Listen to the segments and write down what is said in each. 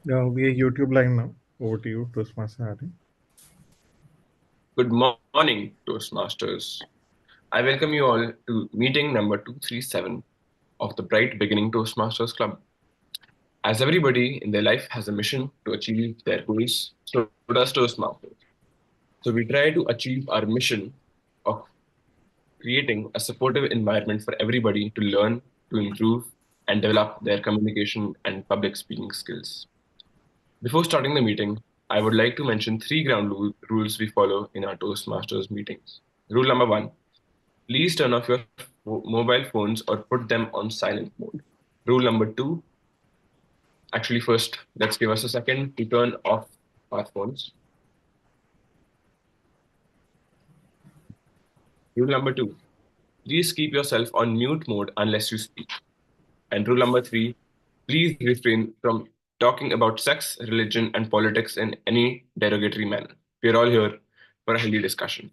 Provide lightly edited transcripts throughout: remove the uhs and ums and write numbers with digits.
We are YouTube live now. Over to you, Toastmaster Hari. Good morning, Toastmasters. I welcome you all to meeting number 237 of the Bright Beginning Toastmasters Club. As everybody in their life has a mission to achieve their goals, so does Toastmasters. So we try to achieve our mission of creating a supportive environment for everybody to learn, to improve, and develop their communication and public speaking skills. Before starting the meeting, I would like to mention three rules we follow in our Toastmasters meetings. Rule number one: please turn off your mobile phones or put them on silent mode. Rule number two, actually, first, let's give us a second to turn off our phones. Rule number two, please keep yourself on mute mode unless you speak. And rule number three, please refrain from talking about sex, religion, and politics in any derogatory manner. We're all here for a healthy discussion.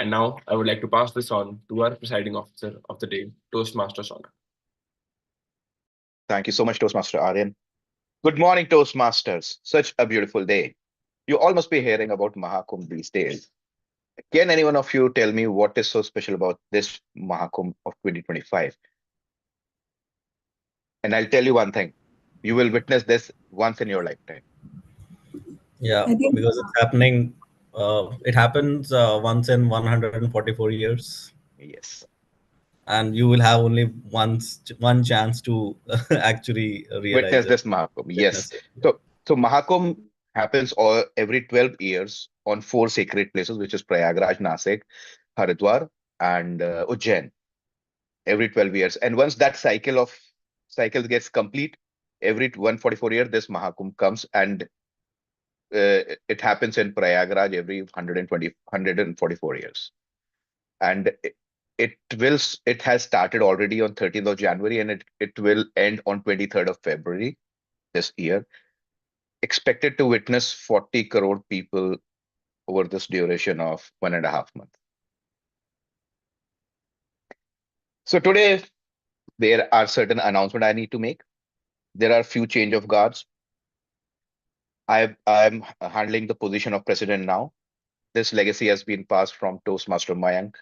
And now I would like to pass this on to our presiding officer of the day, Toastmaster Sona. Thank you so much, Toastmaster Aryan. Good morning, Toastmasters. Such a beautiful day. You all must be hearing about Mahakumbh these days. Can anyone of you tell me what is so special about this Mahakumbh of 2025? And I'll tell you one thing. You will witness this once in your lifetime. Yeah, I think because it's happening. It happens once in 144 years, Yes. and you will have only one chance to actually realize Witness it, this Mahakumbh. Yes. witness it. So Mahakumbh happens every 12 years on four sacred places, which is Prayagraj, Nasik, Haridwar, and Ujjain. Every 12 years. And once that cycle gets complete, every 144 year, this Mahakumbh comes, and it happens in Prayagraj every 144 years. And it has started already on 13th of January, and it will end on 23rd of February this year. Expected to witness 40 crore people over this duration of 1.5 months. So today there are certain announcements I need to make. There are few change of guards. I'm handling the position of president now. This legacy has been passed from Toastmaster Mayank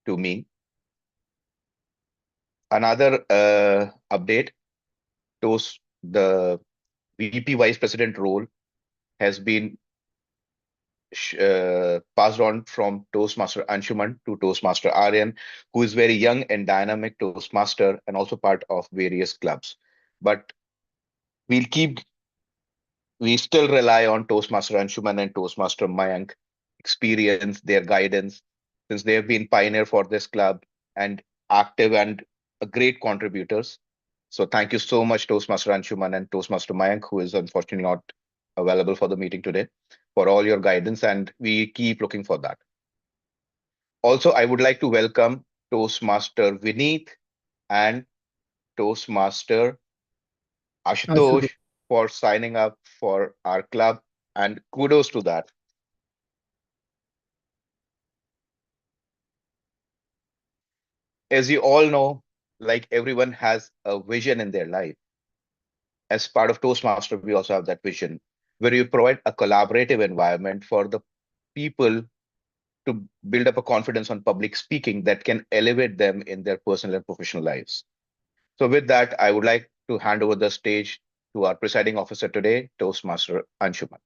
to me. Another update: the VP Vice President role has been passed on from Toastmaster Anshuman to Toastmaster Aryan, who is very young and dynamic Toastmaster and also part of various clubs. But we'll keep we still rely on Toastmaster Anshuman and Toastmaster Mayank experience, their guidance, since they have been pioneer for this club and active and great contributors. So thank you so much, Toastmaster Anshuman and Toastmaster Mayank, who is unfortunately not available for the meeting today, for all your guidance, and we keep looking for that. Also, I would like to welcome Toastmaster Vineet and Toastmaster Ashutosh. Ashutosh for signing up for our club, and kudos to that. As you all know, like everyone has a vision in their life. As part of Toastmaster, we also have that vision where you provide a collaborative environment for the people to build up a confidence on public speaking that can elevate them in their personal and professional lives. So with that, I would like to hand over the stage to our presiding officer today, Toastmaster Anshuman.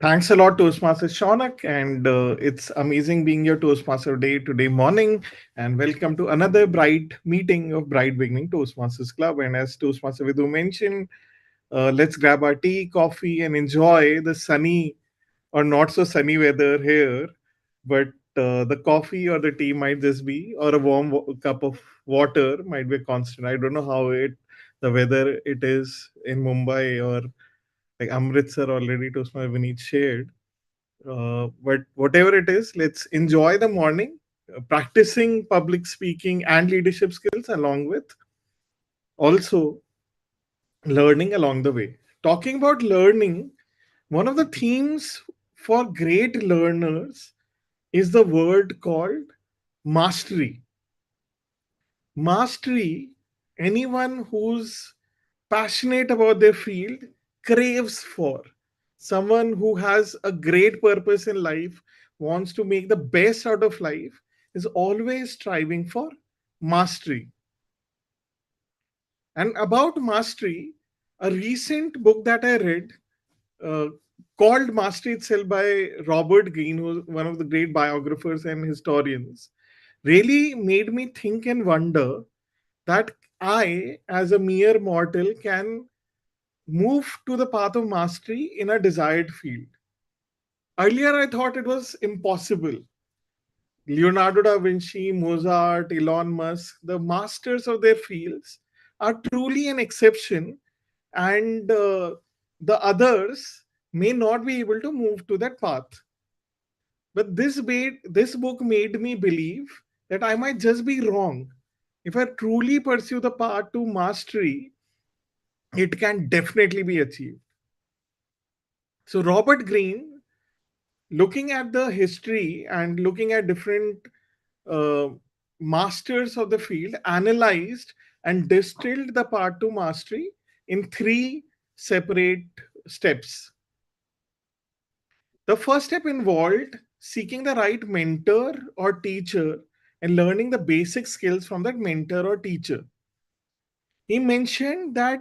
Thanks a lot, Toastmaster Shaunak, and it's amazing being your Toastmaster day today morning. And welcome to another bright meeting of Bright Beginning Toastmasters Club. And as Toastmaster Vidhu mentioned, let's grab our tea, coffee, and enjoy the sunny or not so sunny weather here. But the coffee or the tea might just be, or a warm cup of water might be constant. I don't know how the weather it is in Mumbai or like Amritsar already Toastmaster Vineet shared. But whatever it is, let's enjoy the morning, practicing public speaking and leadership skills along with also learning along the way. Talking about learning, one of the themes for great learners is the word called mastery. Mastery anyone who's passionate about their field craves for. Someone who has a great purpose in life, wants to make the best out of life, is always striving for mastery. And about mastery, a recent book that I read uh, called Mastery Itself by Robert Greene, who's one of the great biographers and historians, really made me think and wonder that I, as a mere mortal, can move to the path of mastery in a desired field. Earlier, I thought it was impossible. Leonardo da Vinci, Mozart, Elon Musk, the masters of their fields, are truly an exception, and the others may not be able to move to that path. But this book made me believe that I might just be wrong. If I truly pursue the path to mastery, it can definitely be achieved. So, Robert Greene, looking at the history and looking at different uh, masters of the field, analyzed and distilled the path to mastery in three separate steps. The first step involved seeking the right mentor or teacher and learning the basic skills from that mentor or teacher. He mentioned that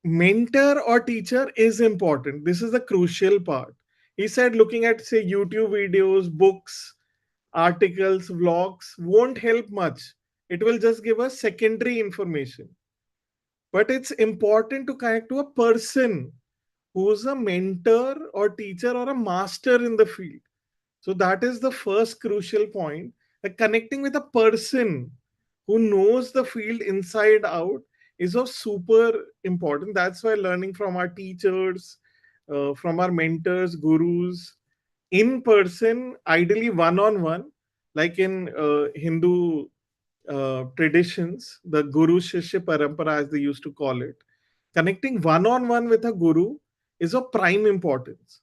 mentor or teacher is important. This is the crucial part. He said looking at, say, YouTube videos, books, articles, vlogs won't help much. It will just give us secondary information. But it's important to connect to a person who's a mentor or teacher or a master in the field. So that is the first crucial point. That connecting with a person who knows the field inside out is of super important. That's why learning from our teachers, from our mentors, gurus, in person, ideally one on one, like in Hindu traditions, the Guru Shishya Parampara, as they used to call it, connecting one on one with a guru is of prime importance.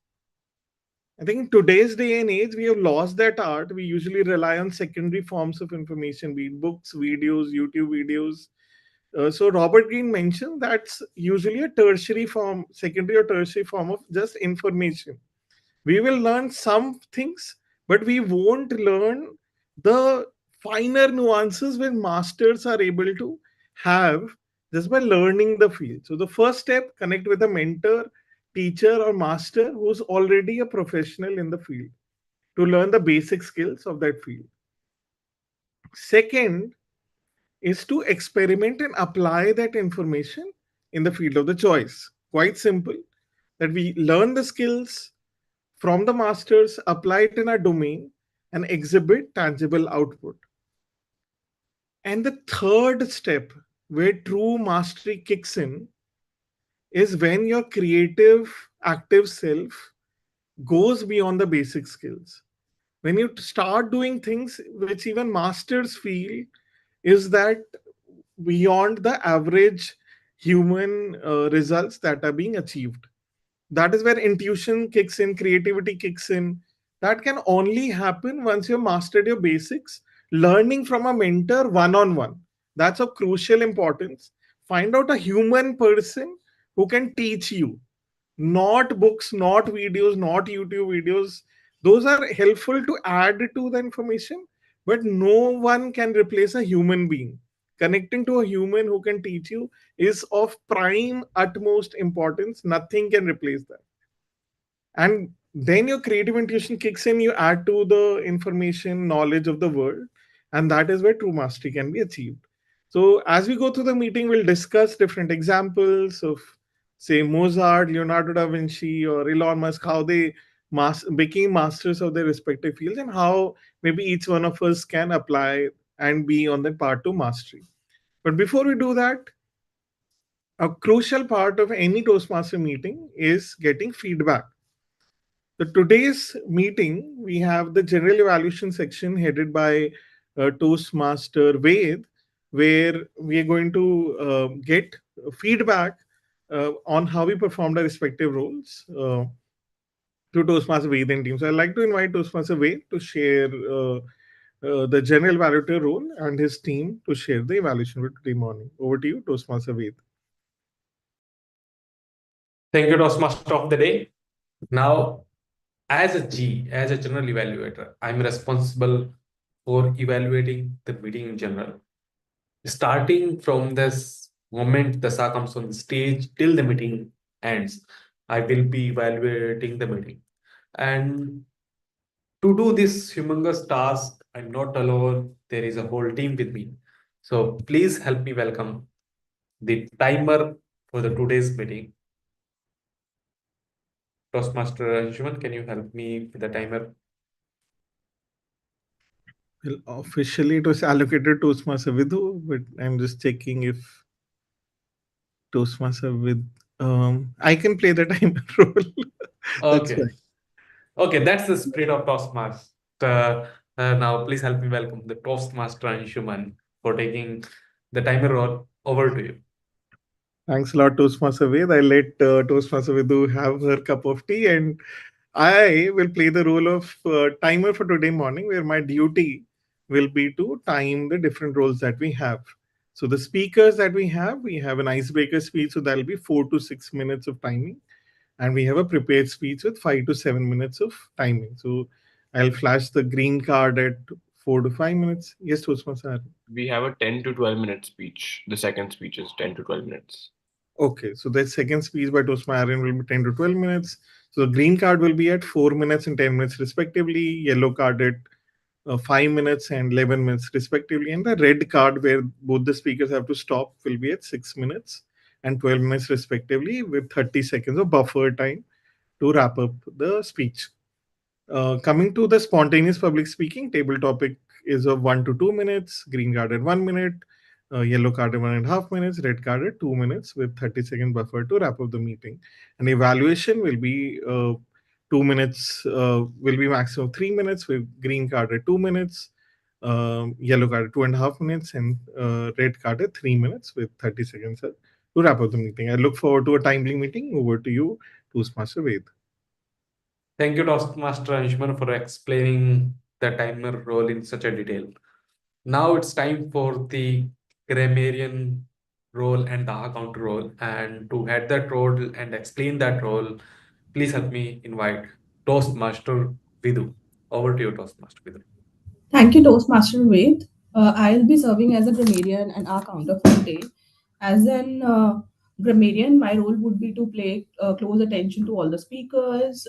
I think in today's day and age, we have lost that art. We usually rely on secondary forms of information, be it books, videos, YouTube videos. So Robert Greene mentioned that's usually a tertiary form, secondary or tertiary form of just information. We will learn some things, but we won't learn the finer nuances when masters are able to have just by learning the field. So the first step, connect with a mentor, teacher, or master who's already a professional in the field to learn the basic skills of that field. Second is to experiment and apply that information in the field of the choice. Quite simple, that we learn the skills from the masters, apply it in our domain, and exhibit tangible output. And the third step, where true mastery kicks in, is when your creative, active self goes beyond the basic skills. When you start doing things which even masters feel is that beyond the average human results that are being achieved. That is where intuition kicks in, creativity kicks in. That can only happen once you've mastered your basics, learning from a mentor one on one. That's of crucial importance. Find out a human person who can teach you, not books, not videos, not YouTube videos. Those are helpful to add to the information, but no one can replace a human being. Connecting to a human who can teach you is of prime utmost importance. Nothing can replace that. And then your creative intuition kicks in, you add to the information knowledge of the world, and that is where true mastery can be achieved. So as we go through the meeting, we'll discuss different examples of, say, Mozart, Leonardo da Vinci, or Elon Musk, how they became masters of their respective fields, and how maybe each one of us can apply and be on that path to mastery. But before we do that, a crucial part of any Toastmaster meeting is getting feedback. So today's meeting, we have the general evaluation section headed by Toastmaster Ved, where we are going to get feedback on how we performed our respective roles to Toastmaster Ved and team. So I'd like to invite Toastmaster Ved to share the general evaluator role and his team to share the evaluation for today morning. Over to you, Toastmaster Ved. Thank you, Toastmaster of the day. Now, as a general evaluator, I'm responsible for evaluating the meeting in general. Starting from this moment the SAR comes on the stage till the meeting ends, I will be evaluating the meeting. And to do this humongous task, I'm not alone. There is a whole team with me. So please help me welcome the timer for the today's meeting. Toastmaster Anshuman, can you help me with the timer? Well, officially it was allocated Toastmaster Vidhu, but I'm just checking if Toastmaster with I can play the timer role. That's Okay. fine. Okay, that's the spirit of Toastmaster. Uh, now, please help me welcome the Toastmaster Anshuman for taking the timer role. Over to you. Thanks a lot, Toastmaster Ved. I let Toastmaster Vidhu have her cup of tea, and I will play the role of timer for today morning, where my duty will be to time the different roles that we have. So the speakers that we have an icebreaker speech, so that'll be 4 to 6 minutes of timing, and we have a prepared speech with 5 to 7 minutes of timing. So I'll flash the green card at 4 to 5 minutes. Yes, Toastmaster. We have a 10 to 12 minute speech. The second speech is 10 to 12 minutes. Okay, so the second speech by Toastmaster will be 10 to 12 minutes. So the green card will be at 4 minutes and 10 minutes respectively, yellow card at 5 minutes and 11 minutes respectively, and the red card where both the speakers have to stop will be at 6 minutes and 12 minutes respectively, with 30 seconds of buffer time to wrap up the speech. Coming to the spontaneous public speaking, table topic is of 1 to 2 minutes, green card at 1 minute, yellow card at 1.5 minutes, red card at 2 minutes with 30-second buffer to wrap up the meeting. And evaluation will be 2 minutes, will be maximum 3 minutes with green card at 2 minutes, yellow card at 2.5 minutes, and red card at 3 minutes with 30 seconds to wrap up the meeting. I look forward to a timely meeting. Over to you, Toastmaster Ved. Thank you, Toastmaster Anshuman, for explaining the timer role in such a detail. Now it's time for the grammarian role and the account role. And to head that role and explain that role, please help me invite Toastmaster Vidhu. Over to you, Toastmaster Vidhu. Thank you, Toastmaster Ved. I'll be serving as a grammarian and our counter for today. As an grammarian, my role would be to pay close attention to all the speakers,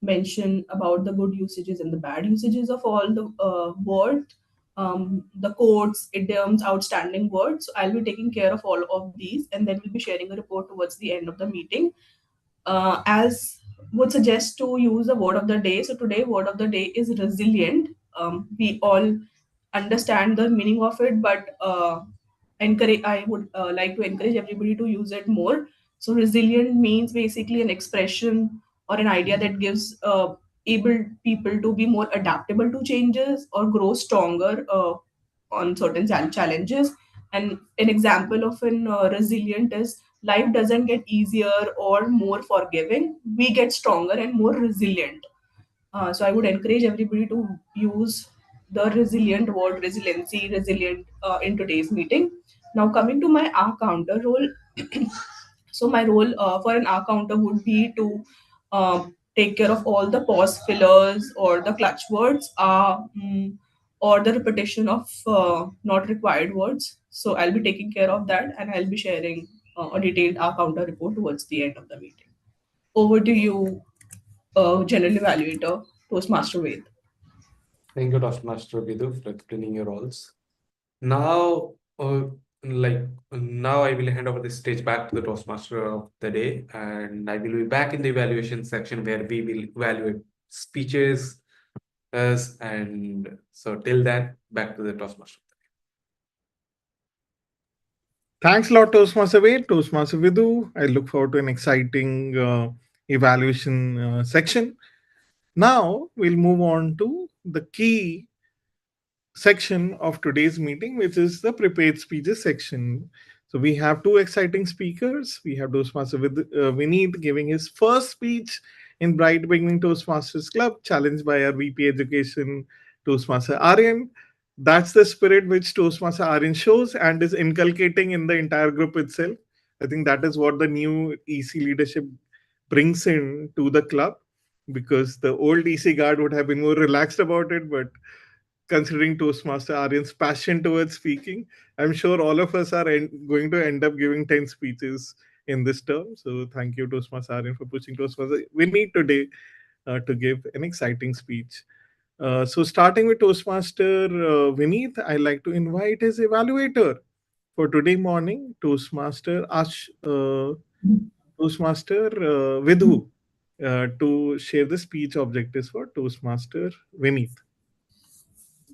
mention about the good usages and the bad usages of all the words, the quotes, idioms, outstanding words. So I'll be taking care of all of these, and then we'll be sharing a report towards the end of the meeting. As would suggest to use the word of the day. So today, word of the day is resilient. We all understand the meaning of it, but encourage. I would like to encourage everybody to use it more. So resilient means basically an expression or an idea that gives able people to be more adaptable to changes or grow stronger on certain challenges. And an example of an resilient is life doesn't get easier or more forgiving. We get stronger and more resilient. So I would encourage everybody to use the resilient word, resiliency, resilient in today's meeting. Now coming to my R counter role. So my role for an R counter would be to take care of all the pause fillers or the clutch words, or the repetition of not required words. So I'll be taking care of that, and I'll be sharing a detailed R counter report towards the end of the meeting. Over to you, General Evaluator, Toastmaster Ved. Thank you, Toastmaster Vidhu, for explaining your roles. Now, now I will hand over the stage back to the Toastmaster of the day, and I will be back in the evaluation section where we will evaluate speeches. And so till then, back to the Toastmaster. Thanks a lot, Toastmaster Ved, Toastmaster Vidhu. I look forward to an exciting evaluation section. Now we'll move on to the key section of today's meeting, which is the prepared speeches section. So we have two exciting speakers. We have Toastmaster Vineet giving his first speech in Bright Beginning Toastmasters Club, challenged by our VP Education, Toastmaster Aryan. That's the spirit which Toastmaster Aryan shows and is inculcating in the entire group itself. I think that is what the new EC leadership brings in to the club, because the old EC guard would have been more relaxed about it. But considering Toastmaster Aryan's passion towards speaking, I'm sure all of us are going to end up giving 10 speeches in this term. So thank you, Toastmaster Aryan, for pushing Toastmaster. We need today to give an exciting speech. So starting with Toastmaster Vineet, I like to invite his evaluator for today morning, Toastmaster Vidhu, to share the speech objectives for Toastmaster Vineet.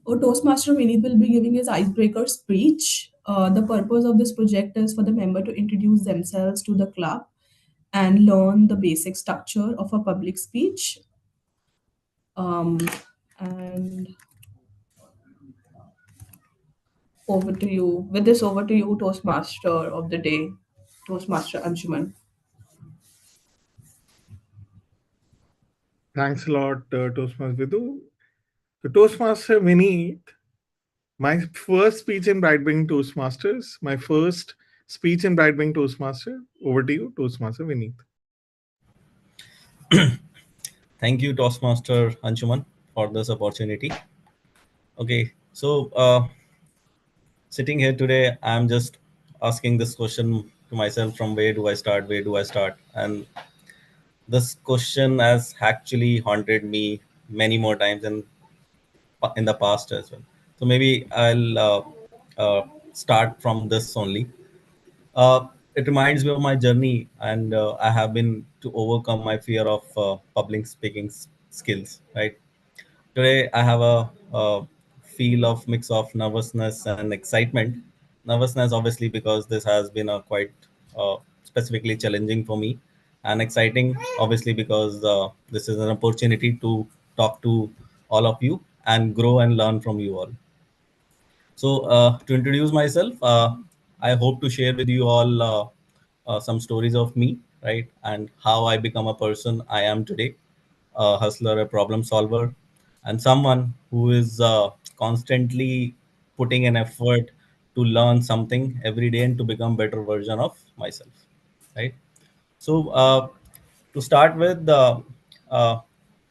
Toastmaster Vineet will be giving his icebreaker speech. The purpose of this project is for the member to introduce themselves to the club and learn the basic structure of a public speech. Um, and over to you. With this, over to you, Toastmaster of the day, Toastmaster Anshuman. Thanks a lot, Toastmaster Vidhu. So Toastmaster Vineet, my first speech in Brightwing Toastmasters, my first speech in Brightwing Toastmaster. Over to you, Toastmaster Vineet. Thank you, Toastmaster Anshuman, for this opportunity. Okay, so sitting here today, I'm just asking this question to myself: from where do I start? Where do I start? And this question has actually haunted me many more times in the past as well. So maybe I'll start from this only. It reminds me of my journey, and I have been to overcome my fear of public speaking skills. Right today, I have a feel of mix of nervousness and excitement. Nervousness, obviously, because this has been a quite specifically challenging for me, and exciting, obviously, because this is an opportunity to talk to all of you and grow and learn from you all. So, to introduce myself, I hope to share with you all some stories of me, right, and how I become a person I am today, a hustler, a problem solver, and someone who is constantly putting an effort to learn something every day and to become better version of myself, right? So, to start with, uh,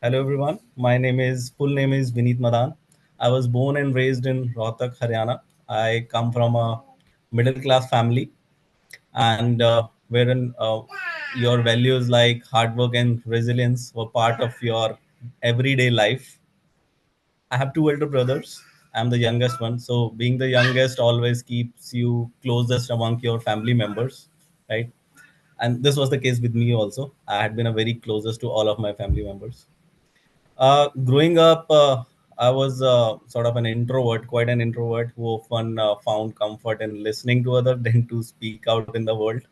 hello everyone. My name is full name is Vineet Madan. I was born and raised in Rohtak, Haryana. I come from a middle class family, and wherein your values like hard work and resilience were part of your everyday life. I have two elder brothers. I'm the youngest one. So being the youngest always keeps you closest among your family members, right? And this was the case with me also. I had been a very closest to all of my family members. Growing up, I was sort of an introvert, quite an introvert who often found comfort in listening to others than to speak out in the world.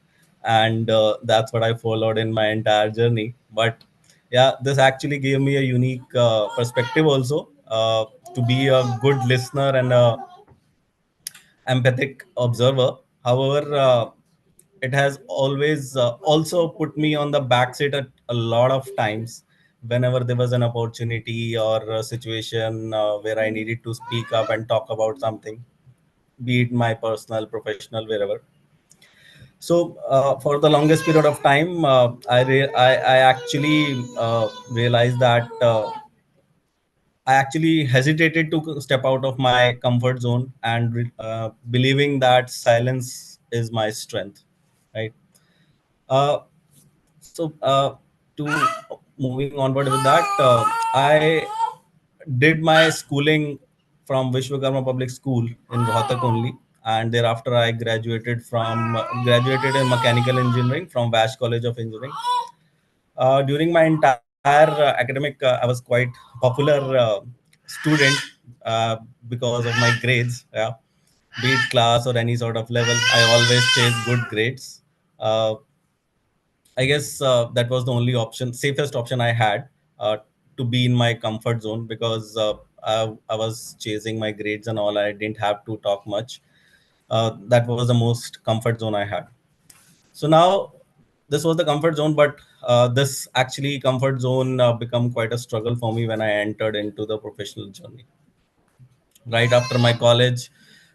And that's what I followed in my entire journey. But yeah, this actually gave me a unique perspective also, to be a good listener and a empathic observer. However, it has always also put me on the back seat at a lot of times whenever there was an opportunity or a situation where I needed to speak up and talk about something, be it my personal, professional, wherever. So for the longest period of time, I actually realized that I actually hesitated to step out of my comfort zone and believing that silence is my strength, right? Uh, so to moving onward with that, I did my schooling from Vishwakarma Public School in Rohtak only, and thereafter I graduated in mechanical engineering from Vash College of Engineering. During my entire academic, I was quite popular student uh, because of my grades. Yeah, be it class or any sort of level, I always chased good grades. Uh, I guess that was the only option, safest option I had to be in my comfort zone because I was chasing my grades and all. I didn't have to talk much. That was the most comfort zone I had. So now this was the comfort zone, but this actually comfort zone become quite a struggle for me when I entered into the professional journey. right after my college.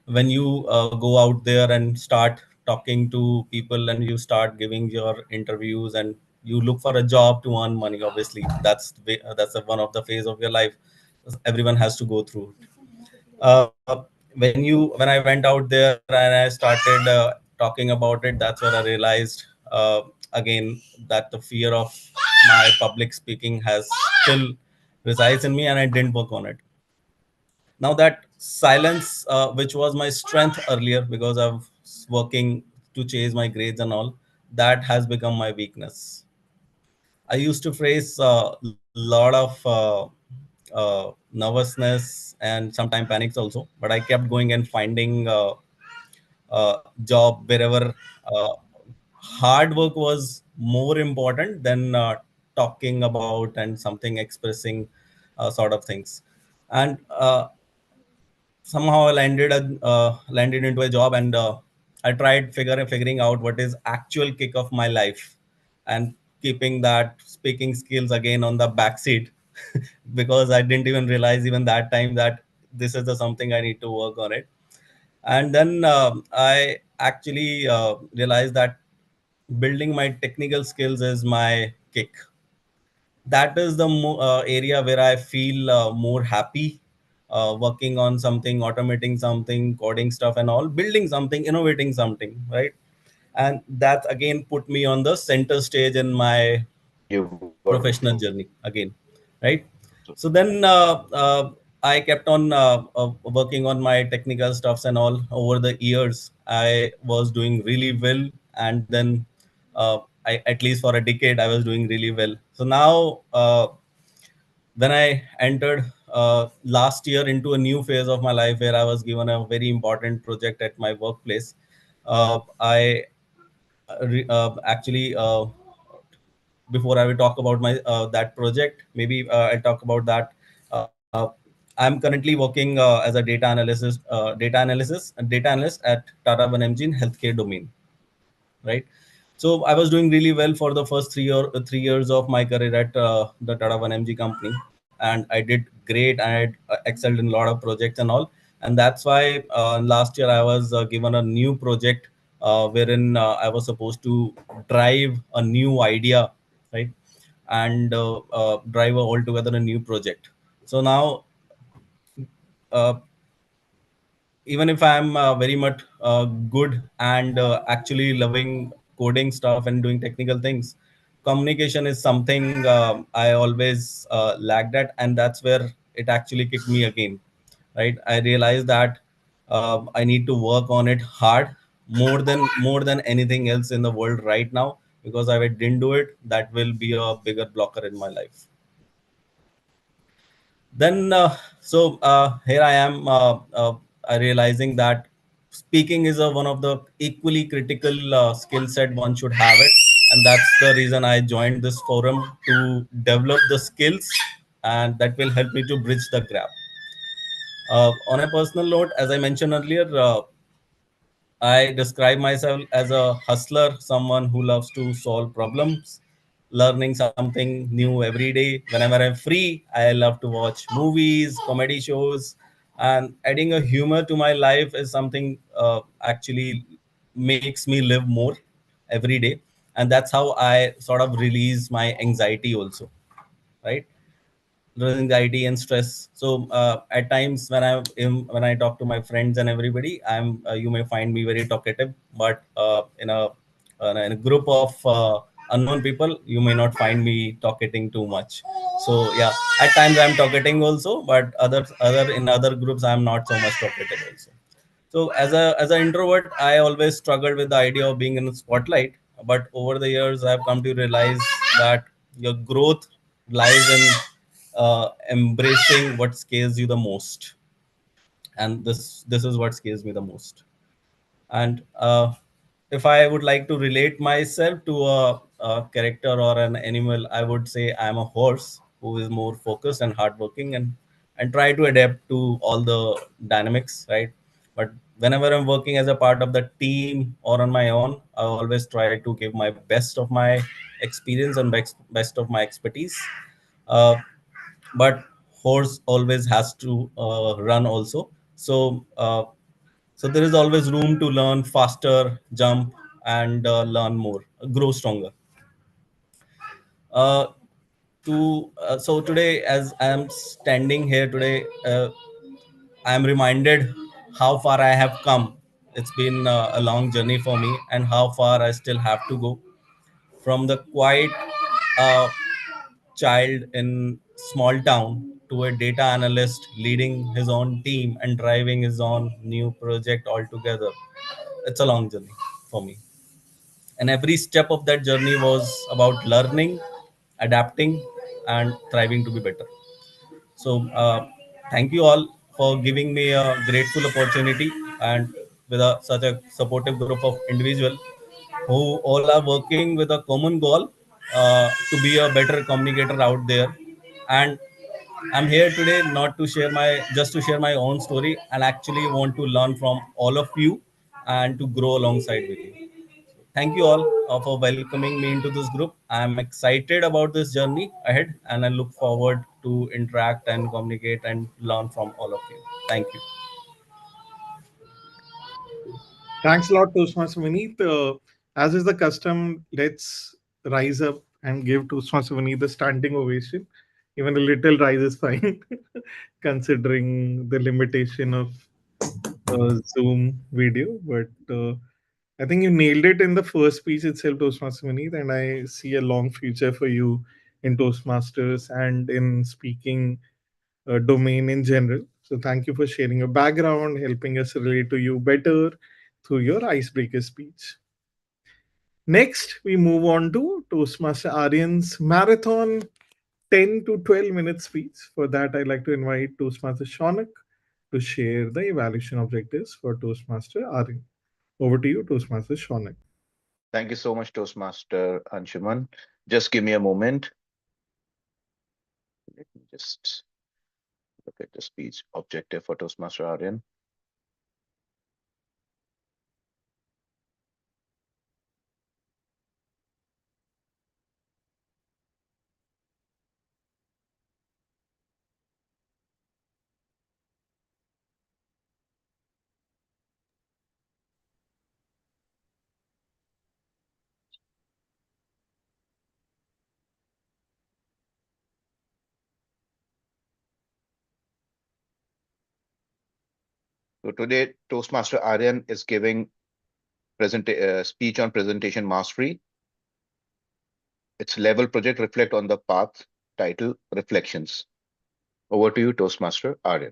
When you go out there and start talking to people and you start giving your interviews and you look for a job to earn money, obviously that's one of the phase of your life everyone has to go through. When I went out there and I started talking about it, that's where I realized again that the fear of my public speaking has still resides in me, and I didn't work on it. Now that silence, which was my strength earlier because of working to chase my grades and all, that has become my weakness. I used to face a lot of nervousness and sometimes panics also, but I kept going and finding job wherever hard work was more important than talking about and something expressing sort of things. And somehow I landed into a job, and I tried figuring out what is actual kick of my life, and keeping that speaking skills again on the backseat because I didn't even realize even that time that this is the something I need to work on it. And then I actually realized that building my technical skills is my kick. That is the area where I feel more happy, working on something, automating something, coding stuff and all, building something, innovating something, right? And that again put me on the center stage in my You were. professional journey again, right? So, So then I kept on working on my technical stuffs and all. Over the years I was doing really well, and then at least for a decade I was doing really well. So now when I entered last year into a new phase of my life where I was given a very important project at my workplace, I actually before I will talk about my that project, maybe I'll talk about that. Uh, I'm currently working as a data analyst at Tata 1mg in healthcare domain, right? So I was doing really well for the first 3 years of my career at the Tata 1mg company, and I did great. I had excelled in a lot of projects and all, and that's why last year I was given a new project wherein I was supposed to drive a new idea, right, and drive altogether a new project. So now uh, even if I'm very much good and actually loving coding stuff and doing technical things, communication is something I always lacked at, and that's where it actually kicked me again. Right, I realized that I need to work on it hard, more than anything else in the world right now, because if I didn't do it, that will be a bigger blocker in my life. Then here I am realizing that speaking is one of the equally critical skill set one should have it, and that's the reason I joined this forum to develop the skills, and that will help me to bridge the gap. On a personal note, as I mentioned earlier, I describe myself as a hustler, someone who loves to solve problems, learning something new every day. Whenever I'm free, I love to watch movies, comedy shows, and adding a humor to my life is something actually makes me live more every day. And that's how I sort of release my anxiety also, right? Anxiety and stress. So at times when I talk to my friends and everybody, you may find me very talkative, but in a group of unknown people, you may not find me talkating too much. So yeah, at times I'm talkating also, but other in other groups I'm not so much talkative also. So as an introvert, I always struggled with the idea of being in the spotlight. But over the years, I've come to realize that your growth lies in embracing what scares you the most, and this is what scares me the most. And if I would like to relate myself to a character or an animal, I would say I'm a horse who is more focused and hardworking, and try to adapt to all the dynamics, right? But whenever I'm working as a part of the team or on my own, I always try to give my best of my experience and best of my expertise. Uh, but horse always has to run also, So so there is always room to learn faster, jump, and learn more, grow stronger. Uh, so today, as I am standing here today, I am reminded how far I have come. It's been a long journey for me, and how far I still have to go. From the quiet uh, child in small town to a data analyst leading his own team and driving his own new project altogether. It's a long journey for me, and every step of that journey was about learning, adapting, and thriving to be better. So thank you all for giving me a grateful opportunity, and with such a supportive group of individuals who all are working with a common goal, to be a better communicator out there. And I'm here today not to share my just to share my own story, and actually want to learn from all of you and to grow alongside with you. Thank you all for welcoming me into this group. I'm excited about this journey ahead, and I look forward to interact and communicate and learn from all of you. Thank you. Thanks a lot, Toastmaster Vineet. As is the custom, let's rise up and give Toastmaster Vineet the standing ovation. Even a little rise is fine, considering the limitation of Zoom video. But I think you nailed it in the first speech itself, Toastmaster Vineet, and I see a long future for you in Toastmasters and in speaking domain in general. So thank you for sharing your background, helping us relate to you better through your icebreaker speech. Next, we move on to Toastmaster Aryan's marathon 10 to 12 minute speech. For that, I'd like to invite Toastmaster Shaunak to share the evaluation objectives for Toastmaster Aryan. Over to you, Toastmaster Shaunak. Thank you so much, Toastmaster Anshuman. Just give me a moment. Let me just look at the speech objective for Toastmaster Aryan. So today, Toastmaster Aryan is giving speech on presentation mastery. Its level project reflect on the path title Reflections. Over to you, Toastmaster Aryan.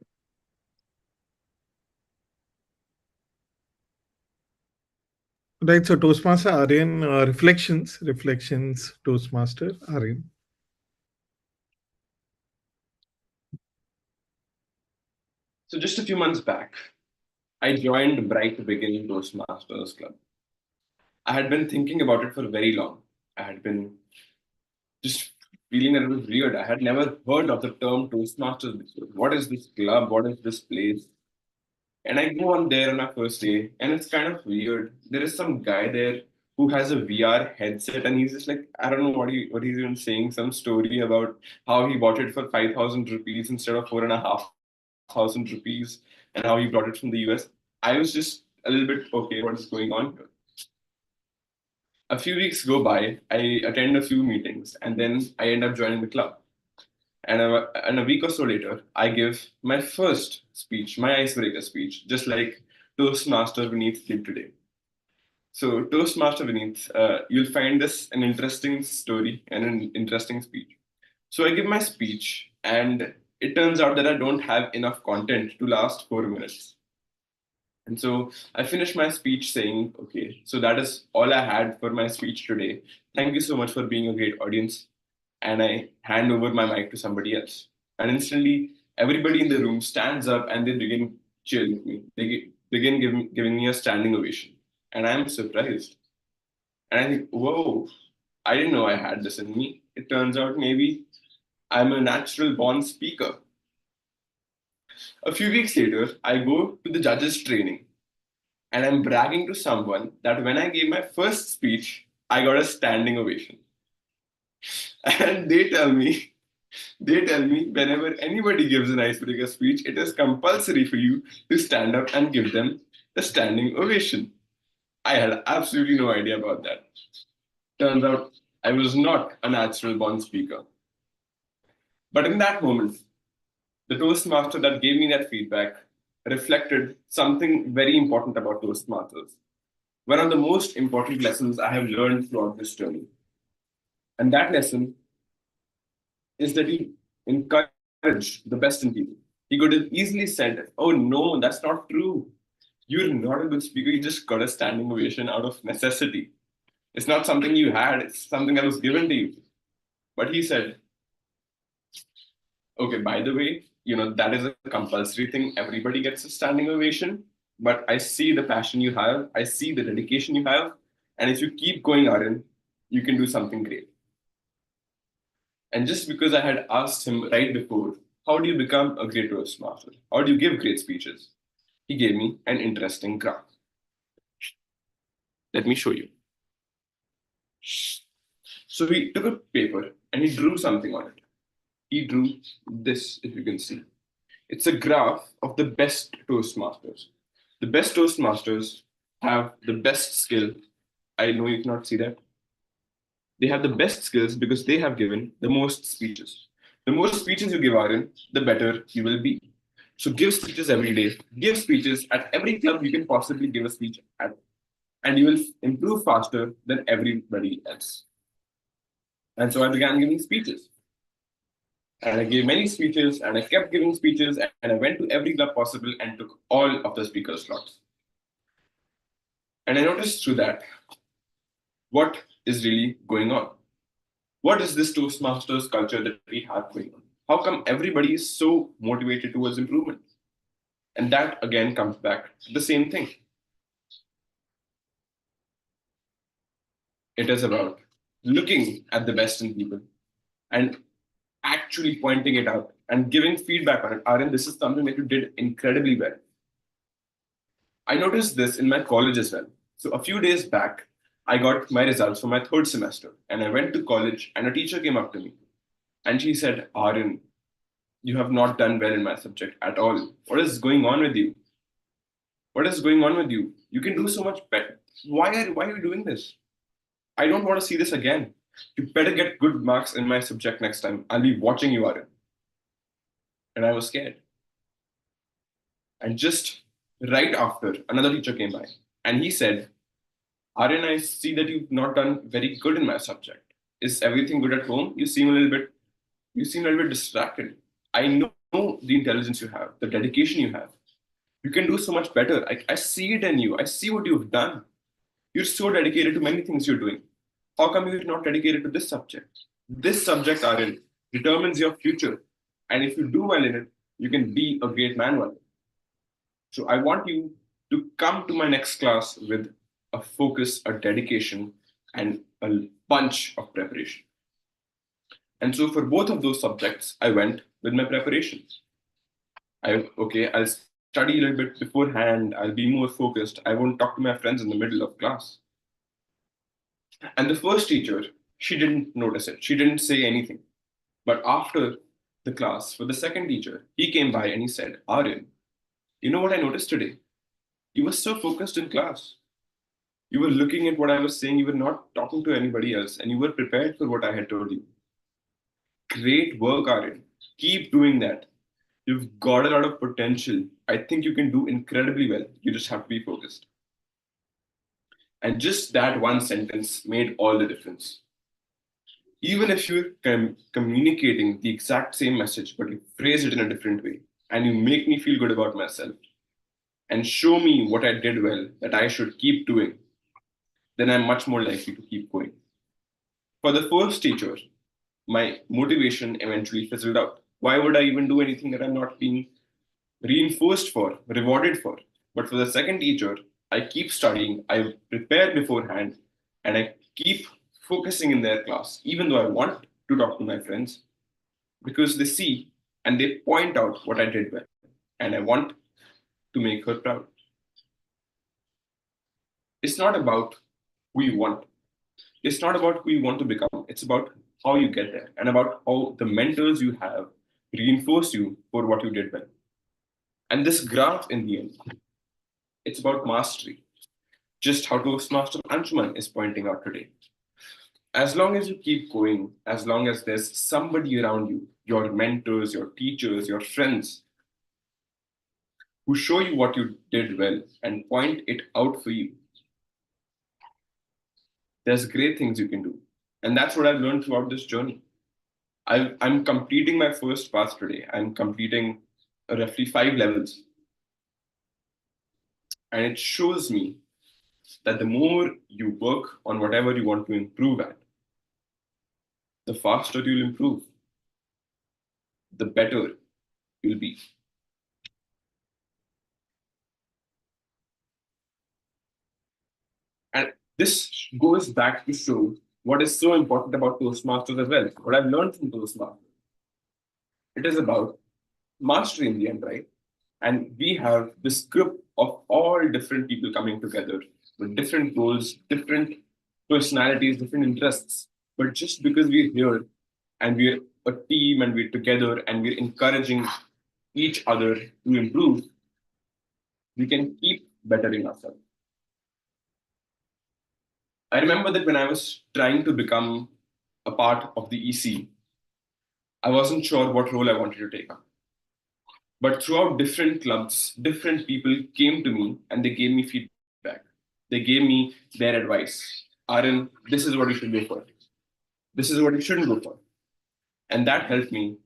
Right, so Toastmaster Aryan, reflections, Toastmaster Aryan. So just a few months back, I joined Bright Beginning Toastmasters Club. I had been thinking about it for very long. I had been just feeling that it was weird. I had never heard of the term Toastmasters before. What is this club? What is this place? And I go on there on my first day, and it's kind of weird. There is some guy there who has a VR headset, and he's just like, I don't know what he's even saying. Some story about how he bought it for 5,000 rupees instead of 4,500 rupees, and how he brought it from the US. I was just a little bit okay. What is going on here? A few weeks go by. I attend a few meetings, and then I end up joining the club. And a week or so later, I give my first speech, my icebreaker speech, just like Toastmaster Vineet did today. So, Toastmaster Vineet, you'll find this an interesting story and an interesting speech. So, I give my speech, and it turns out that I don't have enough content to last 4 minutes. And so I finished my speech saying, okay, so that is all I had for my speech today. Thank you so much for being a great audience. And I hand over my mic to somebody else. And instantly, everybody in the room stands up and they begin cheering me. They begin giving me a standing ovation. And I'm surprised. And I think, whoa, I didn't know I had this in me. It turns out maybe I'm a natural born speaker. A few weeks later, I go to the judges' training and I'm bragging to someone that when I gave my first speech, I got a standing ovation. And they tell me They tell me whenever anybody gives an icebreaker speech, it is compulsory for you to stand up and give them a standing ovation. I had absolutely no idea about that. Turns out I was not a natural born speaker. But in that moment, the Toastmaster that gave me that feedback reflected something very important about Toastmasters. One of the most important lessons I have learned throughout this journey. And that lesson is that he encouraged the best in people. He could have easily said, "Oh no, that's not true. You're not a good speaker, you just got a standing ovation out of necessity. It's not something you had, it's something that was given to you." But he said, "Okay, by the way, that is a compulsory thing. Everybody gets a standing ovation. But I see the passion you have, I see the dedication you have. And if you keep going, Arun, you can do something great." And just because I had asked him right before, "How do you become a great Toastmaster? How do you give great speeches?" He gave me an interesting graph. Let me show you. So he took a paper and he drew something on it. He drew this, if you can see. It's a graph of the best Toastmasters. The best Toastmasters have the best skill. I know you cannot see that. They have the best skills because they have given the most speeches. The more speeches you give, Aaron, the better you will be. So give speeches every day. Give speeches at every club you can possibly give a speech at, and you will improve faster than everybody else. And so I began giving speeches. And I gave many speeches, and I kept giving speeches, and I went to every club possible and took all of the speaker slots. And I noticed through that what is really going on. What is this Toastmasters culture that we have going on? How come everybody is so motivated towards improvement? And that again comes back to the same thing. It is about looking at the best in people and actually pointing it out and giving feedback on it. Aryan, this is something that you did incredibly well. I noticed this in my college as well. So a few days back, I got my results for my third semester, and I went to college, and a teacher came up to me, and she said, "Aryan, you have not done well in my subject at all. What is going on with you? What is going on with you? You can do so much better. Why are you doing this? I don't want to see this again. You better get good marks in my subject next time. I'll be watching you, Aryan." And I was scared. And just right after, another teacher came by, and he said, "Aryan, I see that you've not done very good in my subject. Is everything good at home? You seem a little bit distracted. I know the intelligence you have, the dedication you have. You can do so much better. I see it in you. I see what you've done. You're so dedicated to many things you're doing. How come you're not dedicated to this subject? This subject, Aryan, determines your future. And if you do well in it, you can be a great man one day. So I want you to come to my next class with a focus, a dedication, and a bunch of preparation." And so for both of those subjects, I went with my preparations. I'll study a little bit beforehand. I'll be more focused. I won't talk to my friends in the middle of class. And the first teacher, she didn't notice it. She didn't say anything. But after the class, for the second teacher, he came by and he said, "Aryan, you know what I noticed today? You were so focused in class. You were looking at what I was saying. You were not talking to anybody else, and you were prepared for what I had told you. Great work, Aryan. Keep doing that. You've got a lot of potential. I think you can do incredibly well. You just have to be focused." And just that one sentence made all the difference. Even if you're communicating the exact same message, but you phrase it in a different way, and you make me feel good about myself, and show me what I did well that I should keep doing, then I'm much more likely to keep going. For the first teacher, my motivation eventually fizzled out. Why would I even do anything that I'm not being reinforced for, rewarded for? But for the second teacher, I keep studying, I prepare beforehand, and I keep focusing in their class, even though I want to talk to my friends, because they see and they point out what I did well, and I want to make her proud. It's not about who you want. It's not about who you want to become. It's about how you get there and about how the mentors you have reinforce you for what you did well. And this graph, in the end, it's about mastery, just how Toastmaster Anshuman is pointing out today. As long as you keep going, as long as there's somebody around you, your mentors, your teachers, your friends, who show you what you did well and point it out for you, there's great things you can do. And that's what I've learned throughout this journey. I'm completing my first path today. I'm completing roughly 5 levels. And it shows me that the more you work on whatever you want to improve at, the faster you'll improve, the better you'll be. And this goes back to show what is so important about Toastmasters as well. What I've learned from Toastmasters. It is about mastery in the end, right? And we have this group of all different people coming together with different goals, different personalities, different interests. But just because we're here and we're a team and we're together and we're encouraging each other to improve, we can keep bettering ourselves. I remember that when I was trying to become a part of the EC, I wasn't sure what role I wanted to take up. But throughout different clubs, different people came to me and they gave me feedback. They gave me their advice. Aaron, this is what you should go for. This is what you shouldn't go for. And that helped me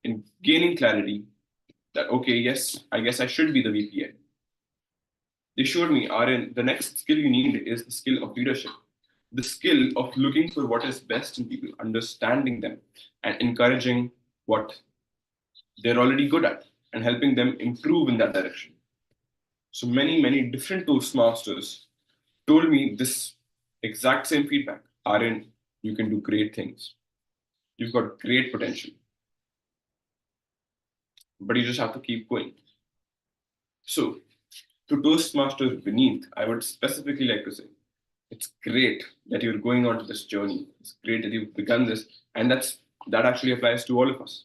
in gaining clarity that, okay, yes, I guess I should be the VPN. They showed me, Aaron, the next skill you need is the skill of leadership, the skill of looking for what is best in people, understanding them, and encouraging what they're already good at and helping them improve in that direction. So many different Toastmasters told me this exact same feedback. Aaron, you can do great things. You've got great potential. But you just have to keep going. So, to Toastmasters beneath, I would specifically like to say, it's great that you're going on to this journey. It's great that you've begun this. And that actually applies to all of us.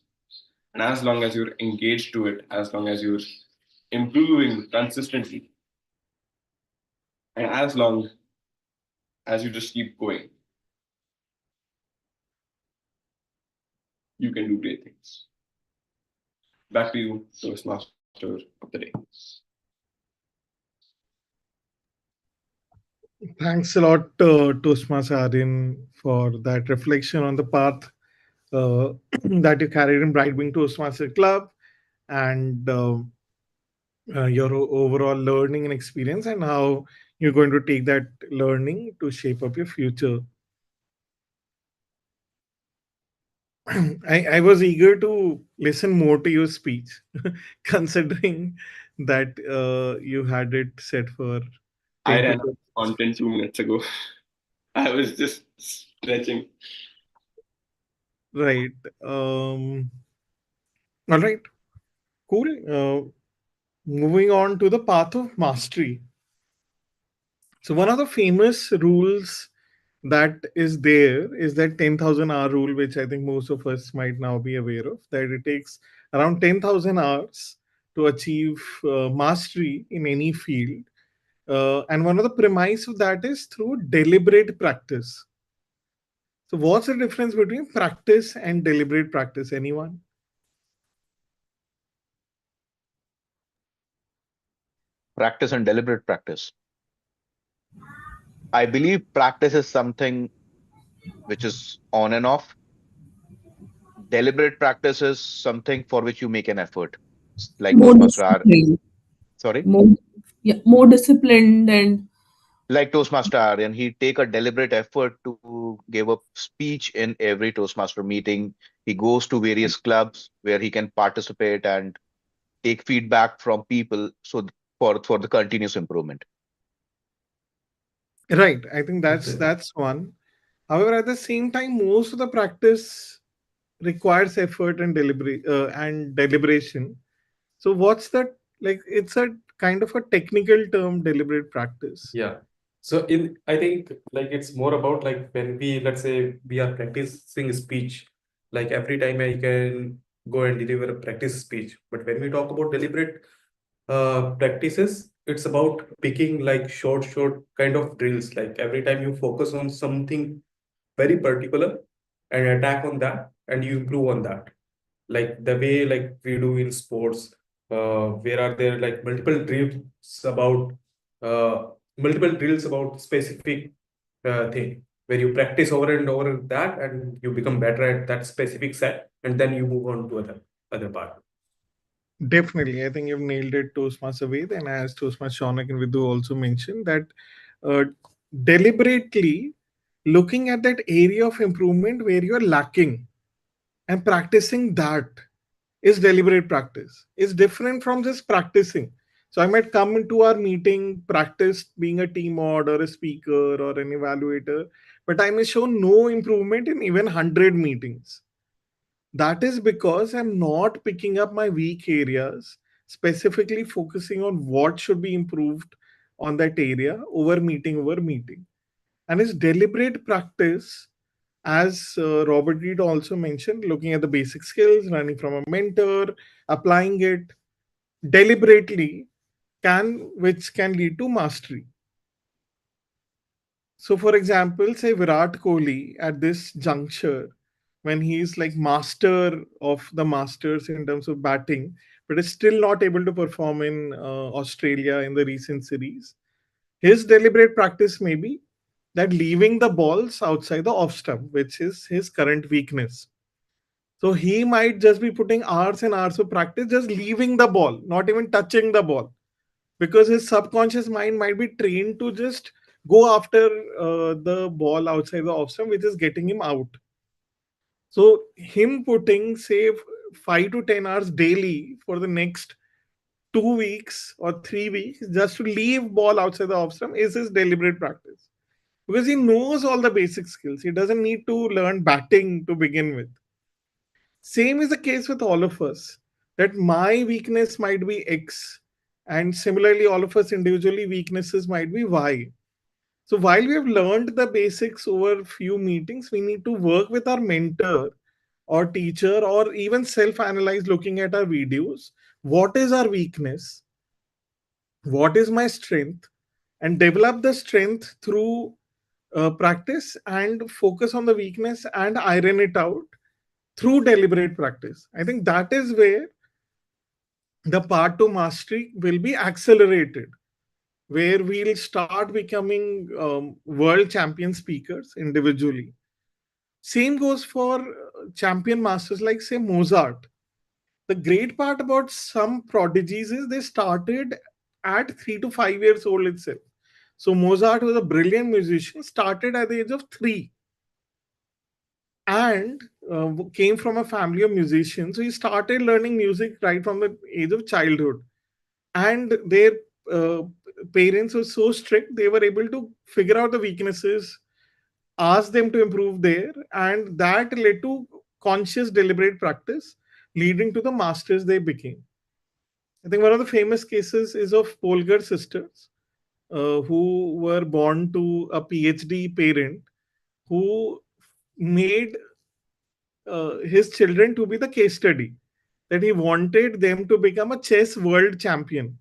And as long as you're engaged to it, as long as you're improving consistently, and as long as you just keep going, you can do great things. Back to you, Toastmaster of the day. Thanks a lot, Toastmaster Aryan, for that reflection on the path that you carried in Bright Wing Toastmaster Club and your overall learning and experience, and how you're going to take that learning to shape up your future. I was eager to listen more to your speech, considering that you had it set for I 10 to ran out 12 of minutes. content 2 minutes ago. I was just stretching. Right. All right. Cool. Moving on to the path of mastery. So, one of the famous rules that is there is that 10,000 hour rule, which I think most of us might now be aware of, that it takes around 10,000 hours to achieve mastery in any field. And one of the premise of that is through deliberate practice. So, what's the difference between practice and deliberate practice? Anyone? Practice and deliberate practice. I believe practice is something which is on and off. Deliberate practice is something for which you make an effort. Like More Toastmaster R. disciplined, Sorry? more, yeah, more disciplined, and Like Toastmaster Aryan, he take a deliberate effort to give a speech in every Toastmaster meeting. He goes to various clubs where he can participate and take feedback from people for the continuous improvement. Right. I think That's that's it. that's one. However, at the same time, most of the practice requires effort and deliberation. So, what's that like? It's a kind of a technical term, deliberate practice. Yeah. So I think like it's more about like when we, let's say we are practicing speech, like every time I can go and deliver a practice speech. But when we talk about deliberate practices, it's about picking like short kind of drills. Like every time you focus on something very particular and attack on that and you improve on that. Like the way like we do in sports, where are there like about uh, multiple drills about specific thing where you practice over and over that and you become better at that specific set and then you move on to other part. Definitely, I think you've nailed it, Toastmaster Ved. And as Toastmaster Shaunak and Vidhu also mentioned, that uh, deliberately looking at that area of improvement where you're lacking and practicing that is deliberate practice. It's different from just practicing. So I might come into our meeting, practice being a team mod or a speaker or an evaluator, but I may show no improvement in even 100 meetings. That is because I'm not picking up my weak areas, specifically focusing on what should be improved on that area over meeting. And it's deliberate practice, as Robert Reed also mentioned, looking at the basic skills, learning from a mentor, applying it deliberately which can lead to mastery. So, for example, say Virat Kohli at this juncture, when he's like master of the masters in terms of batting, but is still not able to perform in Australia in the recent series, his deliberate practice may be that leaving the balls outside the off stump, which is his current weakness. So he might just be putting hours and hours of practice, just leaving the ball, not even touching the ball, because his subconscious mind might be trained to just go after the ball outside the off stump, which is getting him out. So him putting say 5 to 10 hours daily for the next 2 weeks or 3 weeks just to leave ball outside the off stump is his deliberate practice, because he knows all the basic skills. He doesn't need to learn batting to begin with. Same is the case with all of us, that my weakness might be X, and similarly, all of us individually weaknesses might be Y. So while we have learned the basics over few meetings, we need to work with our mentor or teacher or even self-analyze looking at our videos. What is our weakness? What is my strength? And develop the strength through practice and focus on the weakness and iron it out through deliberate practice. I think that is where the part to mastery will be accelerated, where we'll start becoming world champion speakers individually. Same goes for champion masters like, say, Mozart. The great part about some prodigies is they started at 3 to 5 years old itself. So Mozart was a brilliant musician, started at the age of 3 and came from a family of musicians. So he started learning music right from the age of childhood. And their uh, parents were so strict, they were able to figure out the weaknesses, ask them to improve there, and that led to conscious, deliberate practice, leading to the masters they became. I think one of the famous cases is of Polgar sisters, who were born to a PhD parent who made his children to be the case study, that he wanted them to become a chess world champion.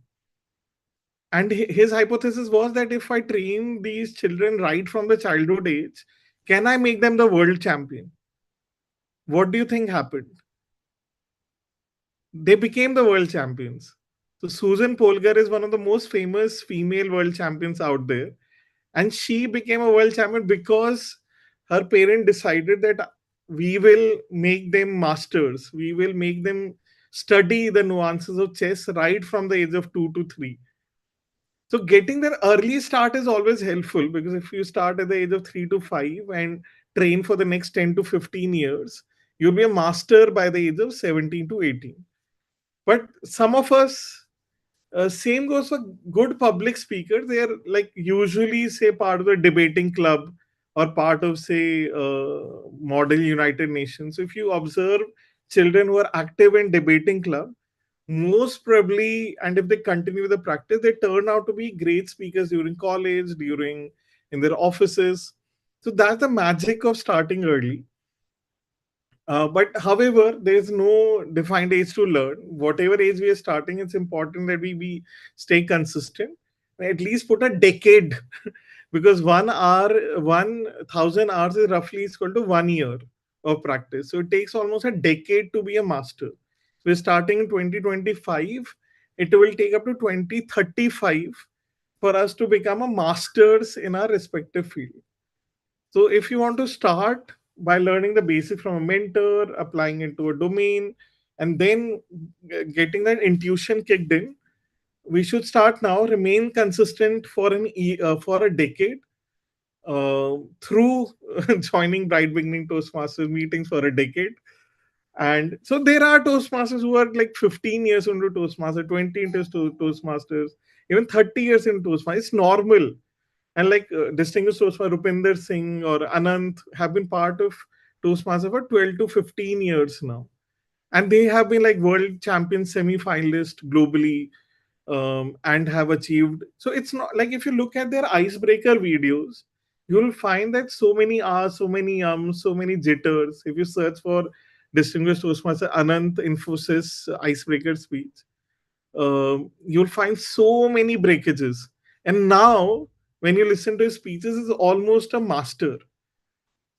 And his hypothesis was that if I train these children right from the childhood age, can I make them the world champion? What do you think happened? They became the world champions. So Susan Polgar is one of the most famous female world champions out there. And she became a world champion because her parent decided that we will make them masters. We will make them study the nuances of chess right from the age of 2 to 3. So getting that early start is always helpful, because if you start at the age of 3 to 5 and train for the next 10 to 15 years, you'll be a master by the age of 17 to 18. But some of us, same goes for good public speakers. They are like usually say part of the debating club or part of say Model United Nations. So if you observe children who are active in debating club, most probably, and if they continue the practice, they turn out to be great speakers during college, during in their offices. So that's the magic of starting early. But however, there is no defined age to learn. Whatever age we are starting, it's important that we stay consistent. At least put a decade, because 1 hour, 1,000 hours is roughly equal to 1 year of practice. So it takes almost a decade to be a master. So we're starting in 2025. It will take up to 2035 for us to become a masters in our respective field. So if you want to start by learning the basics from a mentor, applying into a domain, and then getting that intuition kicked in, we should start now. Remain consistent for for a decade through joining Bright Beginning Toastmasters meetings for a decade. And so there are Toastmasters who are like 15 years into Toastmasters, 20 into Toastmasters, even 30 years into Toastmasters. It's normal. And like distinguished Toastmaster Rupinder Singh or Anant have been part of Toastmasters for 12 to 15 years now. And they have been like world champion semi-finalist globally, and have achieved. So it's not like, if you look at their icebreaker videos, you'll find that so many R's, so many ums, so many jitters. If you search for distinguished Toastmaster Anant Infosys icebreaker speech, you'll find so many breakages. And now, when you listen to his speeches, is almost a master.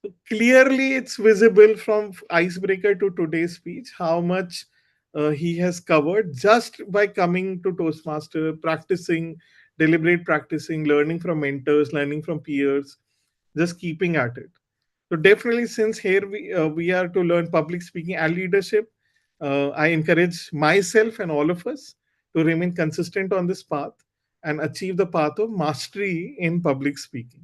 So clearly, it's visible from icebreaker to today's speech how much he has covered just by coming to Toastmaster, practicing, deliberate practicing, learning from mentors, learning from peers, just keeping at it. So definitely, since here we are to learn public speaking and leadership, I encourage myself and all of us to remain consistent on this path and achieve the path of mastery in public speaking.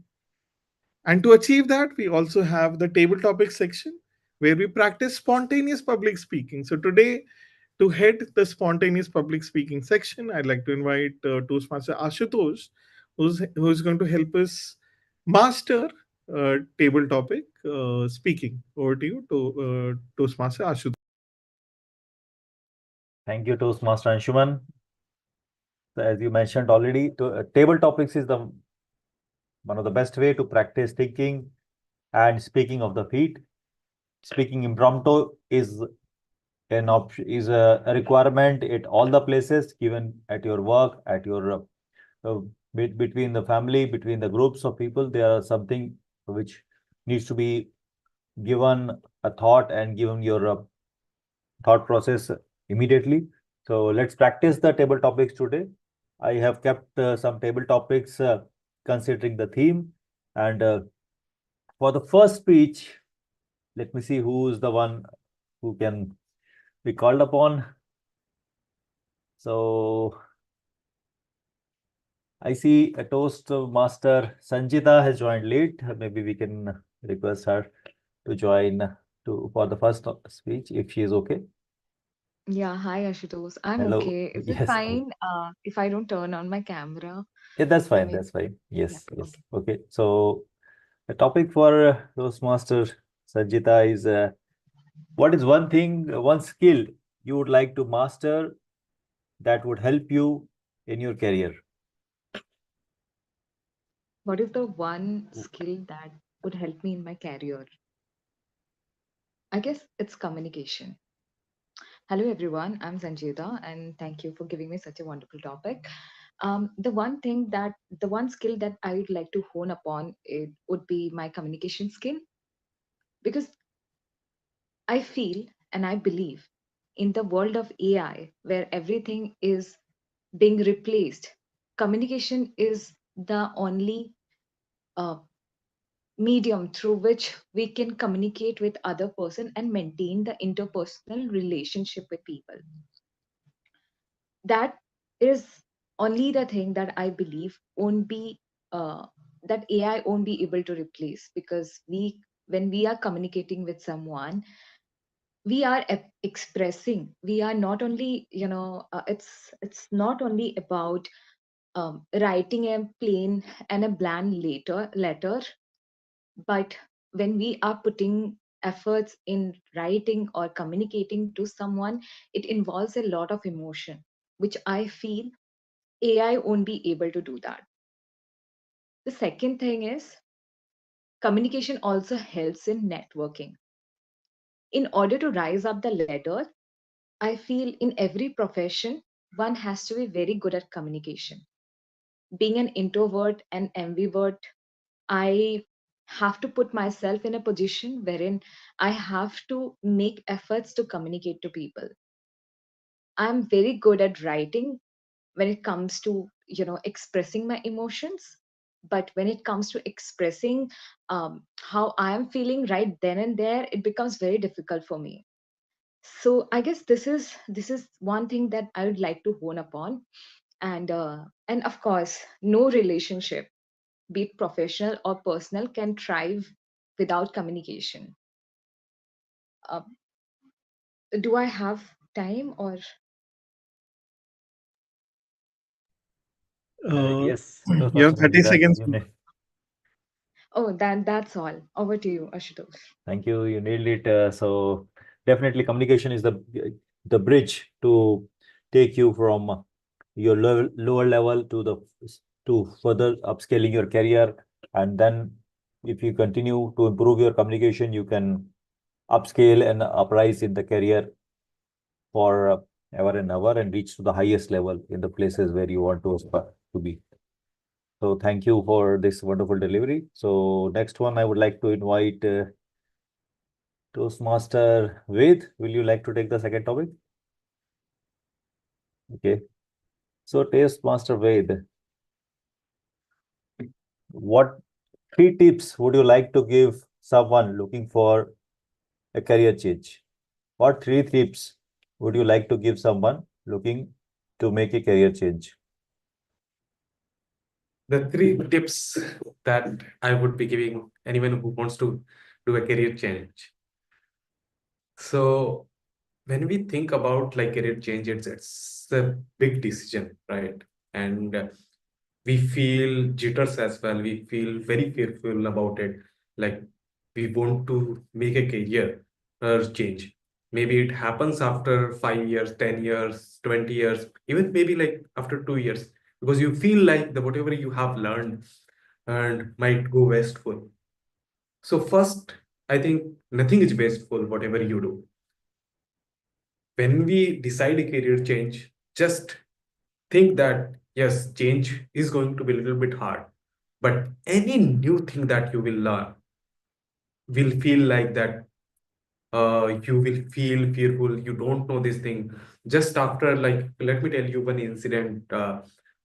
And to achieve that, we also have the table topic section where we practice spontaneous public speaking. So today, to head the spontaneous public speaking section, I'd like to invite Toastmaster Ashutosh, who's going to help us master table topic speaking. Over to you, Toastmaster Ashutosh. Thank you, Toastmaster Anshuman. So as you mentioned already, table topics is the one of the best way to practice thinking and speaking of the feet. Speaking impromptu is an option, is a requirement at all the places, given at your work, at your between the family, between the groups of people. There are something which needs to be given a thought and given your thought process immediately. So let's practice the table topics today. I have kept some table topics considering the theme. And for the first speech, let me see who is the one who can be called upon. So I see a Toastmaster Sanjita has joined late. Maybe we can request her to join for the first speech if she is okay. Yeah, hi Ashutosh. I'm Hello. okay. Is it Yes. fine if I don't turn on my camera? Yeah, that's I fine. mean, That's fine. yeah, Yes. Yes. okay. Okay. So the topic for Toastmaster Sanjita is what is one thing, one skill you would like to master that would help you in your career? What is the one skill that would help me in my career? I guess it's communication. Hello everyone, I'm Sanjita and thank you for giving me such a wonderful topic. The one skill that I would like to hone upon it would be my communication skill because I feel and I believe in the world of AI where everything is being replaced, communication is the only uh, medium through which we can communicate with other person and maintain the interpersonal relationship with people. That is only the thing that I believe won't be that AI won't be able to replace because we when we are communicating with someone we are expressing we are not only it's not only about writing a plain and a bland letter, but when we are putting efforts in writing or communicating to someone, it involves a lot of emotion, which I feel AI won't be able to do that. The second thing is communication also helps in networking. In order to rise up the ladder, I feel in every profession, one has to be very good at communication. Being an introvert and ambivert, I have to put myself in a position wherein I have to make efforts to communicate to people. I'm very good at writing when it comes to, expressing my emotions. But when it comes to expressing how I am feeling right then and there, it becomes very difficult for me. So I guess this is one thing that I would like to hone upon. And of course, no relationship, be it professional or personal, can thrive without communication. uh, do I have time or Uh, Yes, you have Toastmaster 30 Sangeeta, seconds. oh, that's all. Over to you, Ashutosh. thank you. You nailed it. So definitely, communication is the bridge to take you from your lower level to the to further upscaling your career, and then if you continue to improve your communication, you can upscale and uprise in the career for ever and ever and reach to the highest level in the places where you want to aspire to be. So thank you for this wonderful delivery. So next one, I would like to invite Toastmaster Ved. Will you like to take the second topic? Okay. So Toastmaster Ved, what 3 tips would you like to give someone looking for a career change? What 3 tips would you like to give someone looking to make a career change? The 3 tips that I would be giving anyone who wants to do a career change. So when we think about like career change, it's a big decision, right? And we feel jitters as well. We feel very fearful about it. Like we want to make a career change. Maybe it happens after 5 years, 10 years, 20 years, even maybe like after 2 years, because you feel like the whatever you have learned and might go wasteful. So first, I think nothing is wasteful, whatever you do. When we decide a career change, just think that yes, change is going to be a little bit hard, but any new thing that you will learn will feel like that you will feel fearful. You don't know this thing. Just after, like, let me tell you one incident.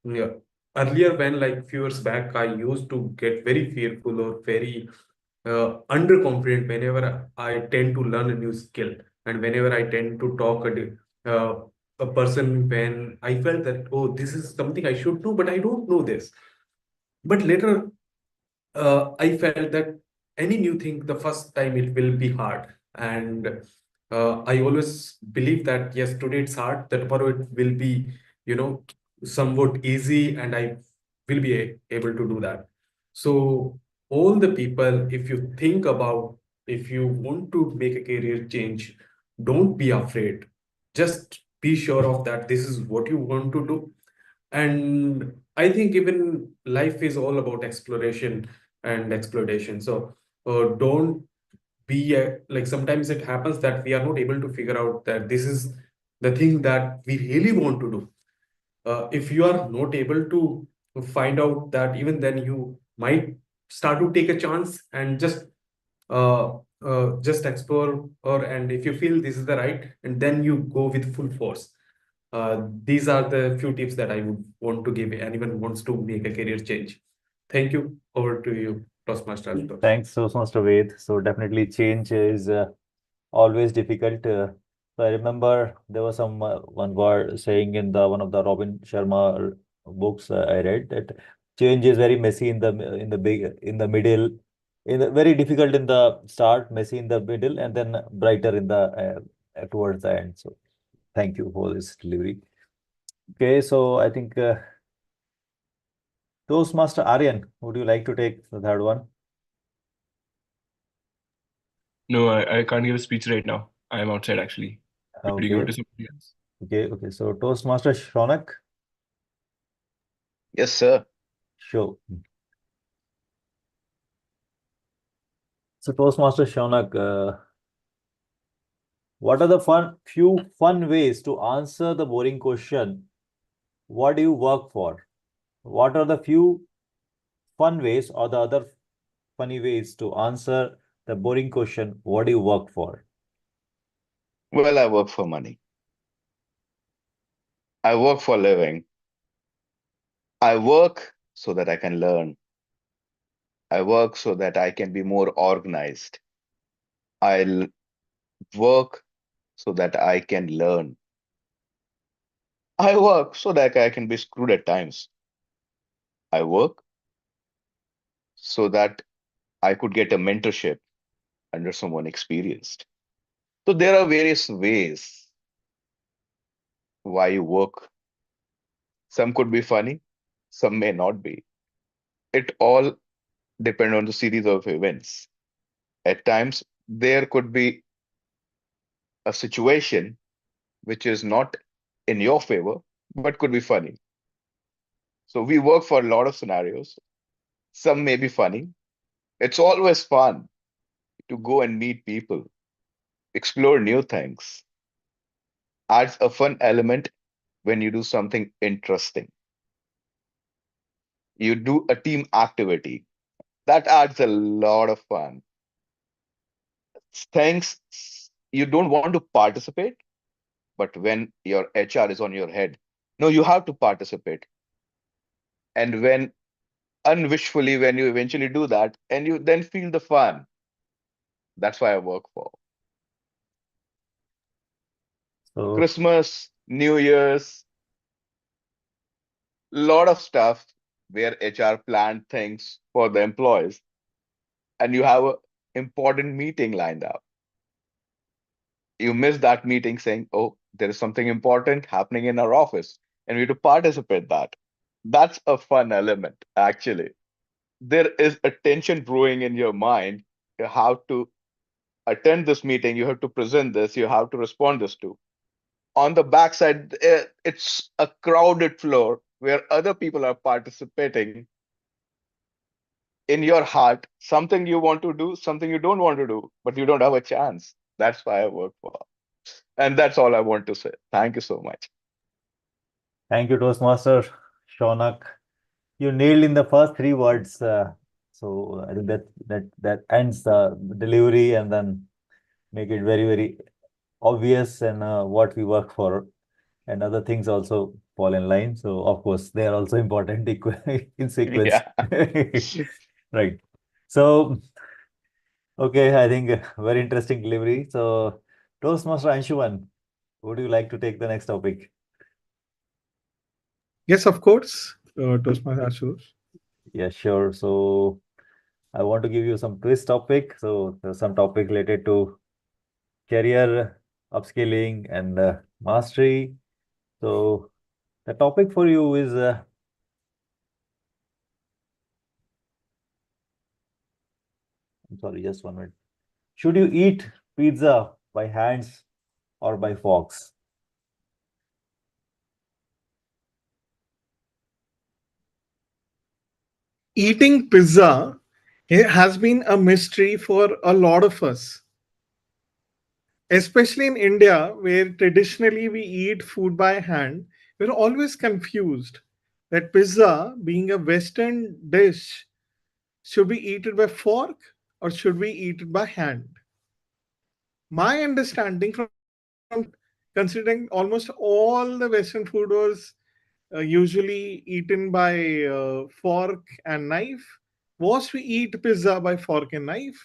Yeah, earlier, when like few years back, I used to get very fearful or very underconfident whenever I tend to learn a new skill and whenever I tend to talk a person when I felt that, oh, this is something I should know, but I don't know this. But later, I felt that any new thing, the first time it will be hard. And I always believe that, yes, today it's hard, that tomorrow it will be, somewhat easy and I will be able to do that. So, all the people, if you think about, if you want to make a career change, don't be afraid. Just be sure of that this is what you want to do. And I think even life is all about exploration and exploitation. So don't be like, sometimes it happens that we are not able to figure out that this is the thing that we really want to do. If you are not able to find out that, even then you might start to take a chance and uh, just explore, or and if you feel this is the right, and then you go with full force. These are the few tips that I would want to give anyone who wants to make a career change. Thank you. Over to you, Toastmaster Ashutosh. Thanks, Toastmaster Ved. So definitely change is always difficult. So I remember there was some one word saying in the one of the Robin Sharma books I read that change is very messy in the big in the middle, in the very difficult in the start, messy in the middle, and then brighter in the towards the end. So thank you for this delivery. Okay, so I think Toastmaster Aryan, would you like to take the third one? No, I can't give a speech right now. I am outside actually. Could you give it Okay, to somebody else? okay. So Toastmaster Shronak, Yes, sir. sure. So Toastmaster Shaunak, what are the few fun ways to answer the boring question? What do you work for? What are the few fun ways or the other funny ways to answer the boring question? What do you work for? Well, I work for money. I work for living. I work so that I can learn. I work so that I can be more organized. I work so that I can learn. I work so that I can be screwed at times. I work so that I could get a mentorship under someone experienced. So there are various ways why you work. Some could be funny, some may not be. It all depends on the series of events. At times, there could be a situation which is not in your favor, but could be funny. So we work for a lot of scenarios. Some may be funny. It's always fun to go and meet people, explore new things. Adds a fun element when you do something interesting. You do a team activity. That adds a lot of fun. Things you don't want to participate, but when your HR is on your head, no, you have to participate. And when unwishfully, when you eventually do that, and you then feel the fun, that's why I work for. So, Christmas, New Year's, lot of stuff where HR planned things for the employees, and you have a important meeting lined up. You miss that meeting saying, oh, there is something important happening in our office, and we have to participate that. That's a fun element, actually. There is a tension brewing in your mind. You have to attend this meeting, you have to present this, you have to respond this to. On the backside, it's a crowded floor where other people are participating. In your heart, something you want to do, something you don't want to do, but you don't have a chance. That's why I work for. And that's all I want to say. Thank you so much. thank you, Toastmaster Shaunak. You nailed in the first three words. So I think that ends the delivery and then make it very, very obvious and what we work for and other things also fall in line. So of course they are also important in sequence. Yeah. Right. So okay, I think very interesting delivery. So Toastmaster Anshuman, would you like to take the next topic? Yes, of course. Toastmaster Ashutosh. Yeah, sure. So I want to give you some twist topic. So there's some topic related to career upskilling and mastery. So the topic for you is I'm sorry, just 1 minute. Should you eat pizza by hands or by forks? Eating pizza has been a mystery for a lot of us, especially in India, where traditionally we eat food by hand. We're always confused that pizza, being a Western dish, should we eat it by fork or should we eat it by hand? My understanding from considering almost all the Western food was usually eaten by fork and knife, was to eat pizza by fork and knife.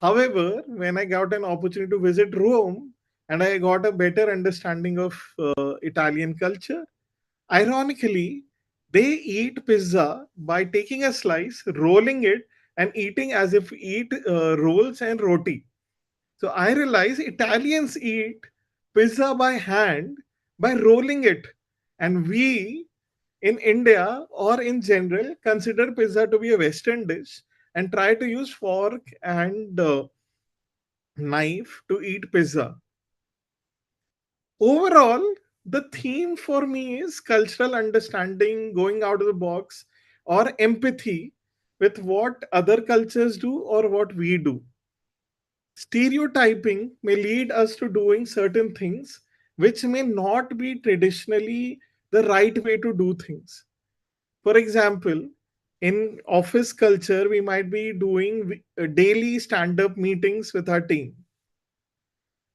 However, when I got an opportunity to visit Rome and I got a better understanding of Italian culture, ironically, they eat pizza by taking a slice, rolling it, and eating as if eat rolls and roti. So I realize Italians eat pizza by hand by rolling it, and we in India or in general consider pizza to be a Western dish and try to use fork and knife to eat pizza. Overall, the theme for me is cultural understanding, going out of the box, or empathy with what other cultures do or what we do. Stereotyping may lead us to doing certain things which may not be traditionally the right way to do things. For example, in office culture, we might be doing daily stand up meetings with our team.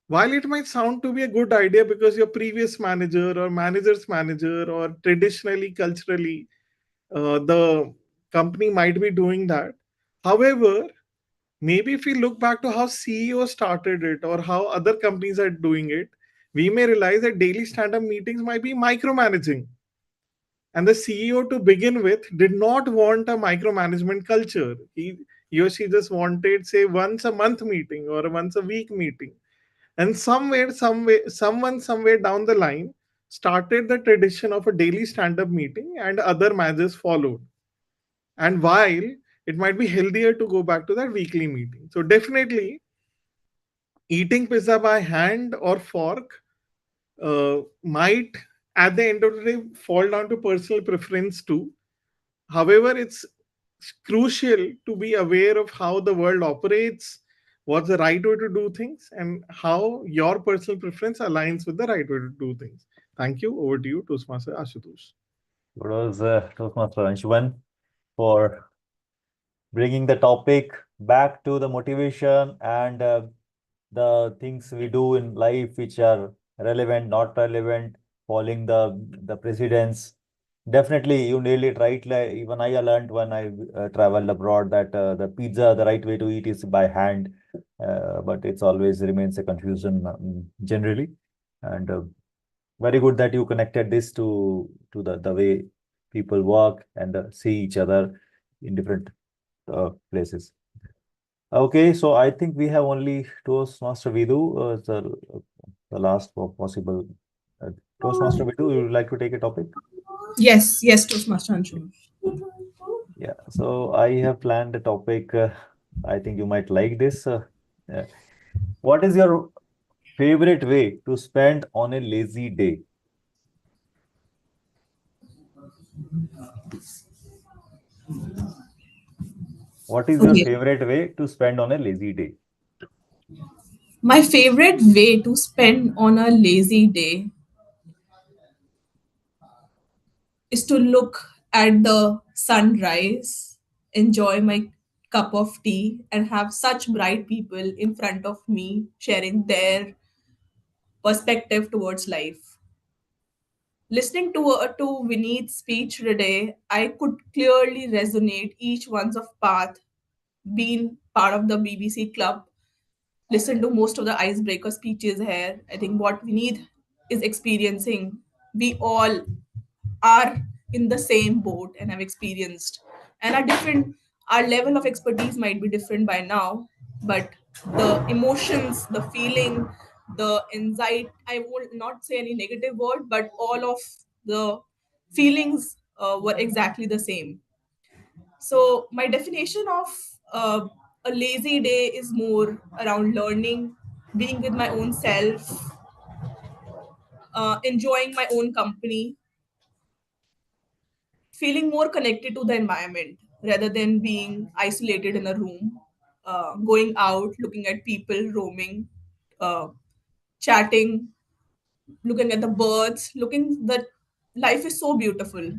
While it might sound to be a good idea because your previous manager or manager's manager or traditionally, culturally, the company might be doing that. However, maybe if we look back to how CEO started it or how other companies are doing it, we may realize that daily stand up meetings might be micromanaging. And the CEO to begin with did not want a micromanagement culture. He or she just wanted, say, once a month meeting or a once a week meeting. And someone somewhere down the line started the tradition of a daily stand up meeting and other managers followed. And while it might be healthier to go back to that weekly meeting. So, definitely, eating pizza by hand or fork might, at the end of the day, fall down to personal preference too. However, it's crucial to be aware of how the world operates, what's the right way to do things, and how your personal preference aligns with the right way to do things. Thank you. Over to you, Toastmaster Ashutosh. It was Toastmaster Anshuman for bringing the topic back to the motivation and the things we do in life which are relevant, not relevant, following the precedents. Definitely, you nailed it right. Like, even I learned when I traveled abroad that the pizza, the right way to eat is by hand, but it's always remains a confusion generally. And very good that you connected this to the way people work and see each other in different places. Okay, so I think we have only Toastmaster Vidu, the last possible. Toastmaster Vidu, you would like to take a topic? Yes, Toastmaster Anshuman. Yeah, so I have planned a topic. I think you might like this. Uh, what is your favorite way to spend on a lazy day? What is your Okay. favorite way to spend on a lazy day? My favorite way to spend on a lazy day is to look at the sunrise, enjoy my cup of tea, and have such bright people in front of me sharing their perspective towards life. Listening to Vineet's speech today, I could clearly resonate each one's of path, being part of the BBC club, listen to most of the icebreaker speeches here. I think what Vineet is experiencing, we all are in the same boat and have experienced, and are different. Our level of expertise might be different by now, but the emotions, the feeling, the anxiety, I will not say any negative word, but all of the feelings were exactly the same. So my definition of a lazy day is more around learning, being with my own self, enjoying my own company, feeling more connected to the environment rather than being isolated in a room, going out, looking at people roaming, uh, chatting, looking at the birds, looking that life is so beautiful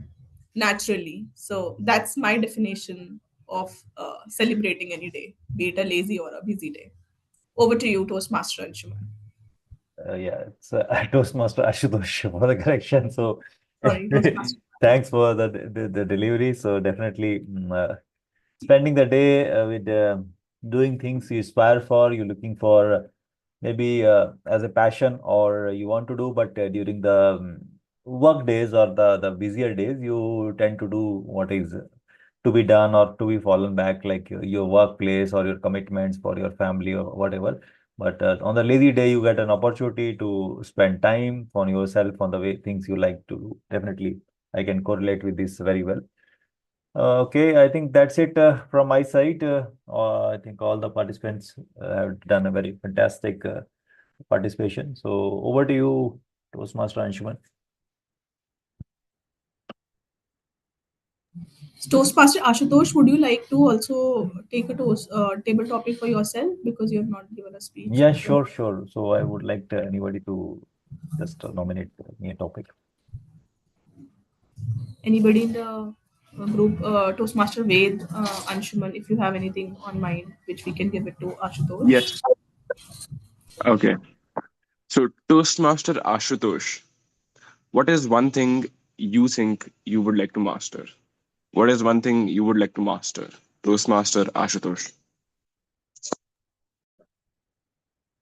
naturally. So that's my definition of celebrating any day, be it a lazy or a busy day. Over to you, Toastmaster Anshuman. Yeah, it's Toastmaster Ashutosh for the correction. So Sorry, Toastmaster. thanks for the delivery. So definitely spending the day with doing things you aspire for, you're looking for maybe as a passion or you want to do, but during the work days or the busier days, you tend to do what is to be done or to be fallen back, like your workplace or your commitments for your family or whatever. But on the lazy day, you get an opportunity to spend time on yourself on the way things you like to do. Definitely, I can correlate with this very well. Okay, I think that's it from my side. I think all the participants have done a very fantastic participation. So over to you, Toastmaster Anshuman. Toastmaster Ashutosh, would you like to also take a table topic for yourself because you have not given a speech? Yeah, sure, sure. So I would like anybody to just nominate me a topic. Anybody in the group, Toastmaster Ved, Anshuman, if you have anything on mind, which we can give it to Ashutosh. Yes. Okay. So, Toastmaster Ashutosh, what is one thing you think you would like to master? What is one thing you would like to master? Toastmaster Ashutosh.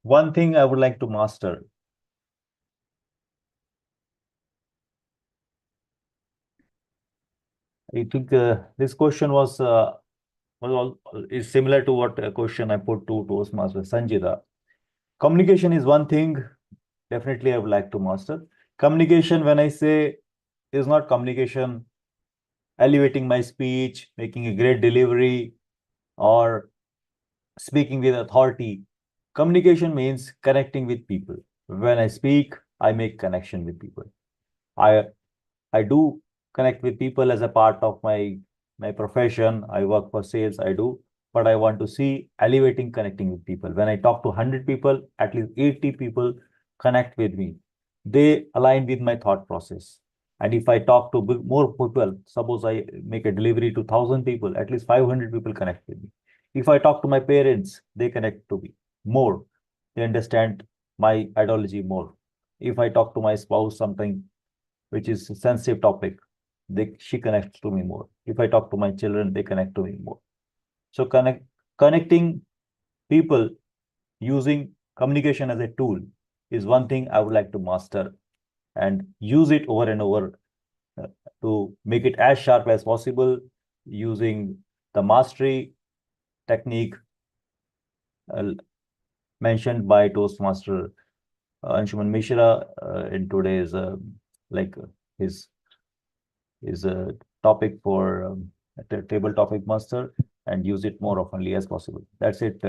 One thing I would like to master. I think this question is similar to what question I put to Toastmaster Sanjita. Communication is one thing definitely I would like to master. Communication, when I say, is not communication elevating my speech, making a great delivery, or speaking with authority. Communication means connecting with people. When I speak, I make connection with people. I I do connect with people as a part of my profession. I work for sales, I do, but I want to see elevating connecting with people. When I talk to 100 people, at least 80 people connect with me. They align with my thought process. And if I talk to more people, suppose I make a delivery to 1,000 people, at least 500 people connect with me. If I talk to my parents, they connect to me more. They understand my ideology more. If I talk to my spouse, something which is a sensitive topic, she connects to me more. If I talk to my children, they connect to me more. So connecting people using communication as a tool is one thing I would like to master and use it over and over uh, to make it as sharp as possible using the mastery technique uh, mentioned by Toastmaster Anshuman Mishra in today's like his is a topic for table topic master and use it more oftenly as possible. That's it,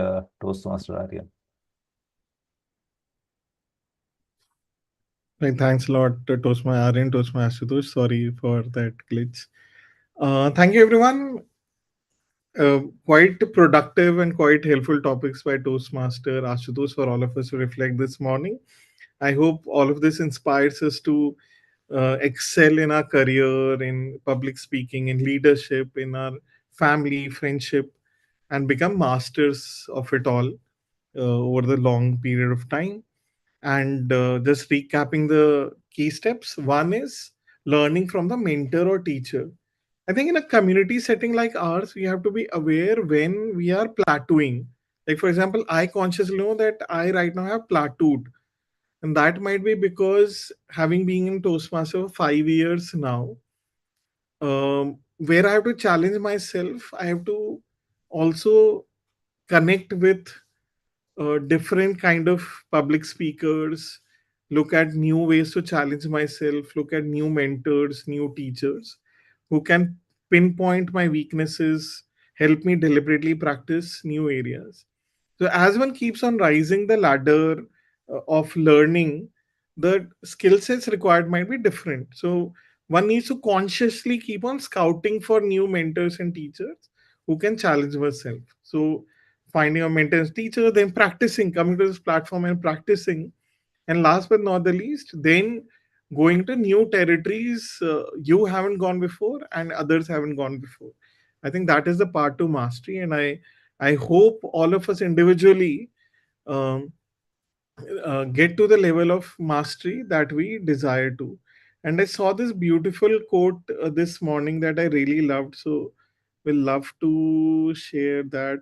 Toastmaster Aryan. Right, thanks a lot, Toastma Aryan, Toastma Ashutosh. Sorry for that glitch. Thank you, everyone. Quite productive and quite helpful topics by Toastmaster Ashutosh for all of us to reflect this morning. I hope all of this inspires us to excel in our career, in public speaking, in leadership, in our family, friendship, and become masters of it all over the long period of time. And just recapping the key steps, one is learning from the mentor or teacher. I think in a community setting like ours, we have to be aware when we are plateauing. Like, for example, I consciously know that I right now have plateaued. And that might be because having been in Toastmaster for 5 years now, where I have to challenge myself, I have to also connect with different kind of public speakers, look at new ways to challenge myself, look at new mentors, new teachers who can pinpoint my weaknesses, help me deliberately practice new areas. So as one keeps on rising the ladder of learning, the skill sets required might be different. So one needs to consciously keep on scouting for new mentors and teachers who can challenge oneself. So finding a mentor and teacher, then practicing, coming to this platform and practicing, and last but not the least, then going to new territories you haven't gone before and others haven't gone before. I think that is the part to mastery, and I hope all of us individually um, get to the level of mastery that we desire to. And I saw this beautiful quote this morning that I really loved, so will love to share that.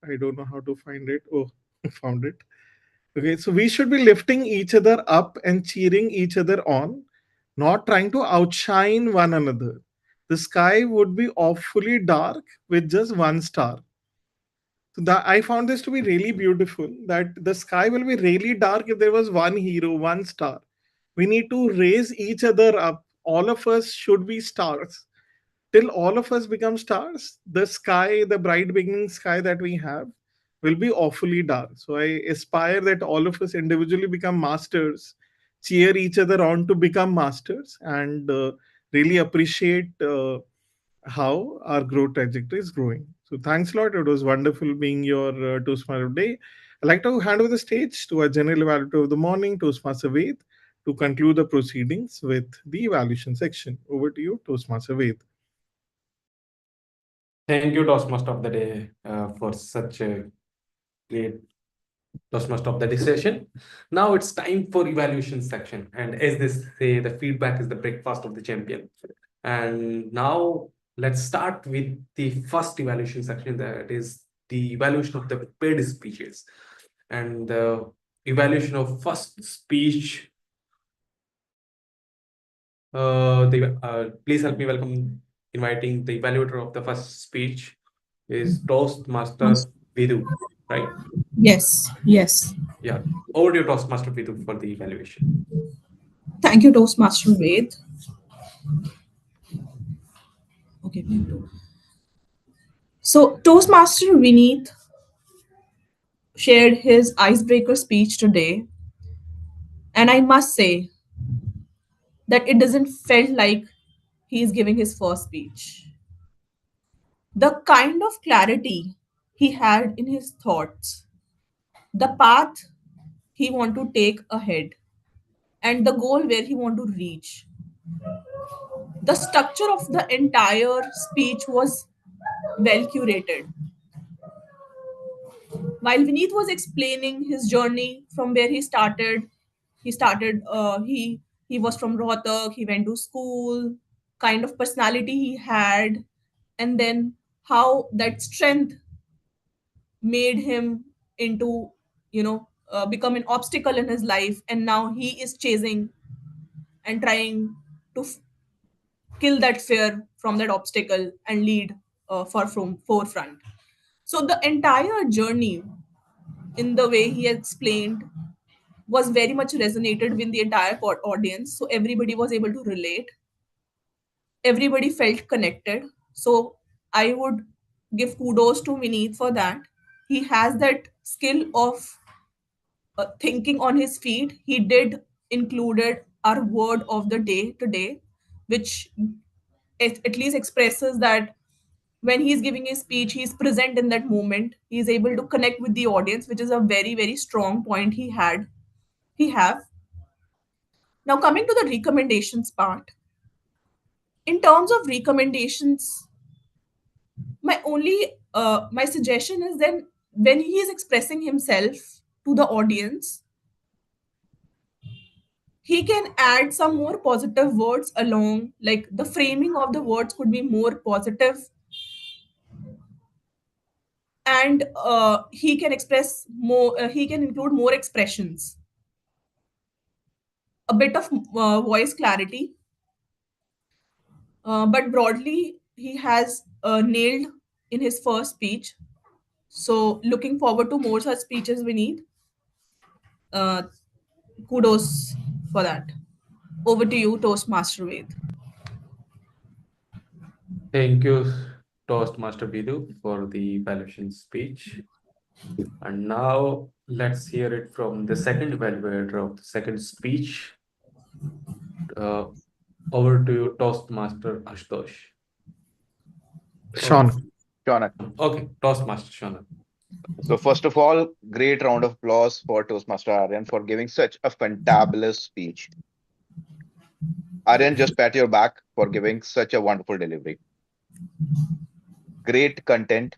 I don't know how to find it. Oh, found it. Okay, so we should be lifting each other up and cheering each other on, not trying to outshine one another. The sky would be awfully dark with just one star. So that I found this to be really beautiful. That the sky will be really dark if there was one hero, one star. We need to raise each other up. All of us should be stars. Till all of us become stars, the sky, the bright beginning sky that we have, will be awfully dark. So I aspire that all of us individually become masters, cheer each other on to become masters, and really appreciate how our growth trajectory is growing. So thanks a lot. It was wonderful being your Toastmaster day. I'd like to hand over the stage to our general evaluator of the morning, Toastmaster Ved, to conclude the proceedings with the evaluation section. Over to you, Toastmaster Ved. Thank you, Toastmaster of the Day, for such a great Toastmaster of the Day session. Now it's time for evaluation section. And as they say, the feedback is the breakfast of the champion. And now let's start with the first evaluation section, that is the evaluation of the prepared speeches. And the evaluation of first speech. Please help me welcome inviting the evaluator of the first speech is Toastmaster Vidu, right? Yes, yes. Yeah. Over to you, Toastmaster Vidu, for the evaluation. Thank you, Toastmaster Ved. Okay. So, Toastmaster Vineet shared his icebreaker speech today, and I must say that it doesn't felt like he is giving his first speech. The kind of clarity he had in his thoughts, the path he want to take ahead, and the goal where he want to reach. The structure of the entire speech was well curated. While Vineet was explaining his journey from where he started. He was from Rohtak. He went to school, kind of personality he had, and then how that strength made him into become an obstacle in his life, and now he is chasing and trying to kill that fear from that obstacle and lead for from forefront. So the entire journey, in the way he explained, was very much resonated with the entire audience. So everybody was able to relate. Everybody felt connected. So I would give kudos to Vineet for that. He has that skill of thinking on his feet. He did included our word of the day today, which at least expresses that when he's giving a speech, he's present in that moment. He's able to connect with the audience, which is a very, very strong point he have. Now coming to the recommendations part. In terms of recommendations, my suggestion is then when he is expressing himself to the audience, he can add some more positive words along, like the framing of the words could be more positive, and he can express more, he can include more expressions, a bit of voice clarity, but broadly he has nailed in his first speech. So looking forward to more such speeches we need. uh, Kudos for that. Over to you, Toastmaster Ved. Thank you, Toastmaster Vidu, for the evaluation speech. And now let's hear it from the second evaluator of the second speech. Uh, Over to you, Toastmaster Ashutosh. Sean. Shaunak. Okay, Toastmaster Shona. So first of all, great round of applause for Toastmaster Aryan for giving such a fantabulous speech. Aryan, just pat your back for giving such a wonderful delivery. Great content,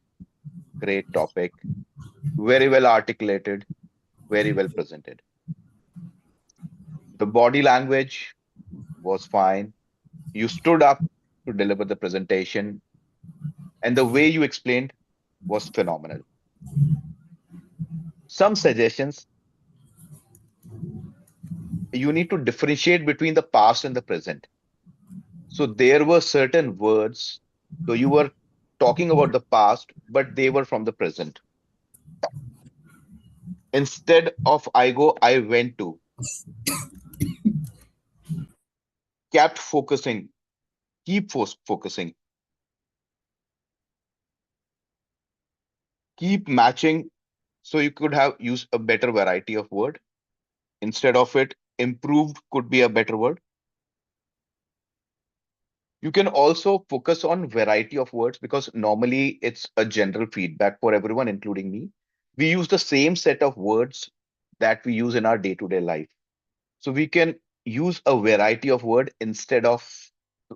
great topic, very well articulated, very well presented. The body language was fine. You stood up to deliver the presentation, and the way you explained was phenomenal. Some suggestions: you need to differentiate between the past and the present. So there were certain words, so you were talking about the past, but they were from the present. Instead of I go, I went to, kept focusing, focusing, keep matching. So you could have used a better variety of word. Instead of it, improved could be a better word. You can also focus on variety of words because normally it's a general feedback for everyone, including me. We use the same set of words that we use in our day-to-day life. So we can use a variety of word instead of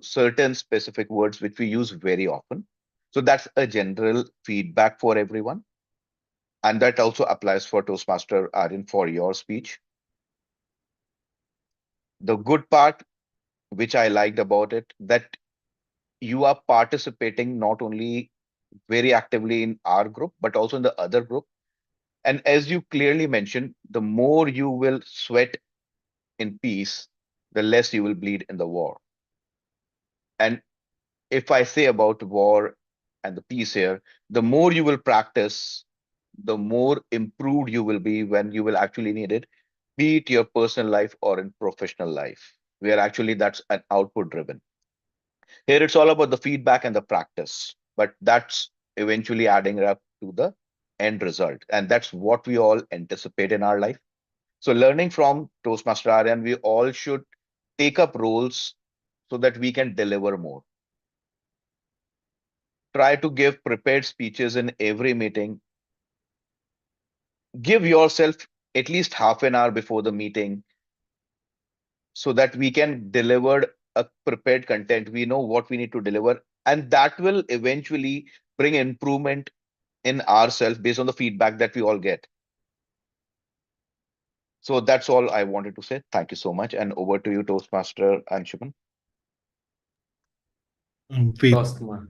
certain specific words which we use very often. So that's a general feedback for everyone. And that also applies for Toastmaster Aryan for your speech. The good part, which I liked about it, that you are participating not only very actively in our group, but also in the other group. And as you clearly mentioned, the more you will sweat in peace, the less you will bleed in the war. And if I say about war and the peace here, the more you will practice, the more improved you will be when you will actually need it, be it your personal life or in professional life, where actually that's an output driven. Here it's all about the feedback and the practice, but that's eventually adding up to the end result. And that's what we all anticipate in our life. So learning from Toastmaster Aryan, we all should take up roles so that we can deliver more. Try to give prepared speeches in every meeting. Give yourself at least half an hour before the meeting so that we can deliver a prepared content. We know what we need to deliver, and that will eventually bring improvement in ourselves based on the feedback that we all get. So that's all I wanted to say. Thank you so much. And over to you, Toastmaster Anshuman. Wait. Toastmaster.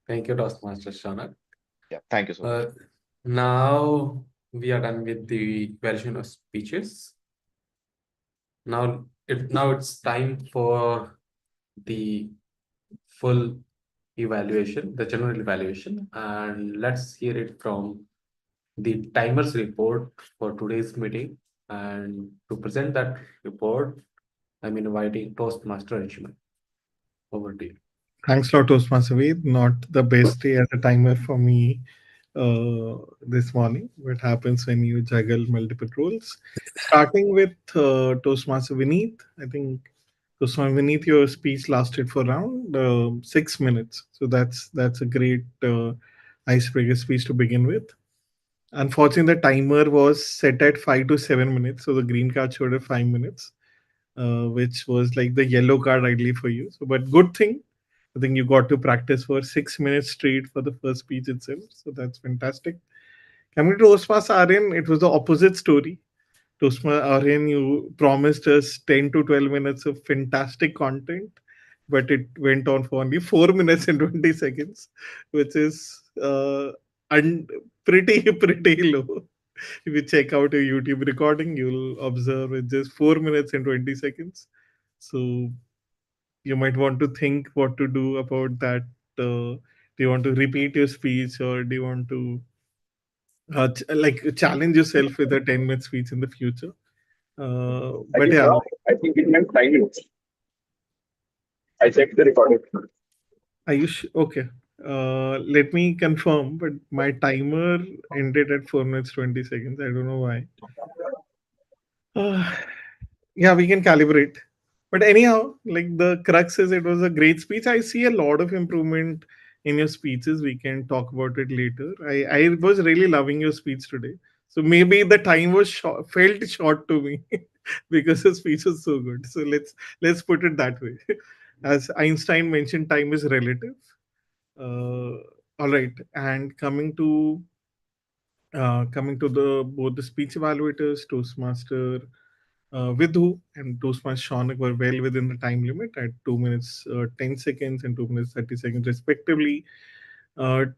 Thank you, Toastmaster Shanak. Yeah, thank you so much. Now we are done with the version of speeches. Now it's time for the full evaluation, the general evaluation, and let's hear it from the timers report for today's meeting. And to present that report, I'm inviting Toastmaster Anshuman. Over to you. Thanks a lot, Toastmaster Ved. Not the best day as a timer for me this morning. What happens when you juggle multiple roles? Starting with Toastmaster Vineet. I think Toastmaster Vineet, your speech lasted for around 6 minutes. So that's a great icebreaker speech to begin with. Unfortunately, the timer was set at 5 to 7 minutes, so the green card showed at 5 minutes, which was like the yellow card ideally for you. So, but good thing, I think you got to practice for 6 minutes straight for the first speech itself. So that's fantastic. Coming to Toastmaster Aryan, it was the opposite story. Toastmaster Aryan, you promised us 10 to 12 minutes of fantastic content, but it went on for only 4 minutes and 20 seconds, which is pretty, pretty low. If you check out your YouTube recording, you'll observe it's just 4 minutes and 20 seconds. So you might want to think what to do about that. Do you want to repeat your speech, or do you want to like challenge yourself with a 10-minute speech in the future? I But think yeah, I think it meant 5 minutes. I checked the recording. are you okay? Let me confirm, but my timer ended at 4 minutes 20 seconds. I don't know why. Uh, yeah, we can calibrate. But anyhow, like the crux is, it was a great speech. I see a lot of improvement in your speeches. We can talk about it later. I was really loving your speech today. So maybe the time was felt short to me because the speech was so good. So let's put it that way. As Einstein mentioned, time is relative. All right, and coming to the both the speech evaluators, Toastmaster Vidhu and Toastmaster Shaunak were well within the time limit at 2 minutes 10 seconds and 2 minutes 30 seconds respectively.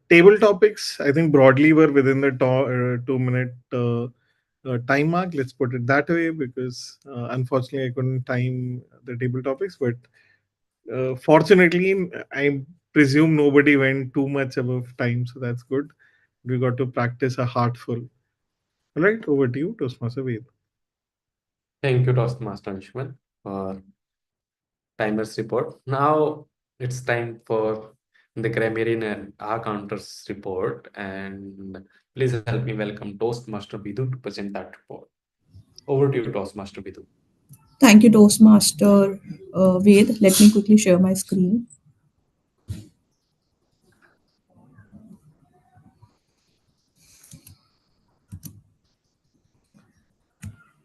Table topics, I think broadly were within the 2 minute time mark. Let's put it that way because unfortunately I couldn't time the table topics, but fortunately I presume nobody went too much above time, so that's good. We got to practice a heartful. All right, over to you, Toastmaster Ved. Thank you, Toastmaster Anshuman, for timers report. Now it's time for the grammarian and R counters report. And please help me welcome Toastmaster Vidhu to present that report. Over to you, Toastmaster Vidhu. Thank you, Toastmaster Ved. Let me quickly share my screen.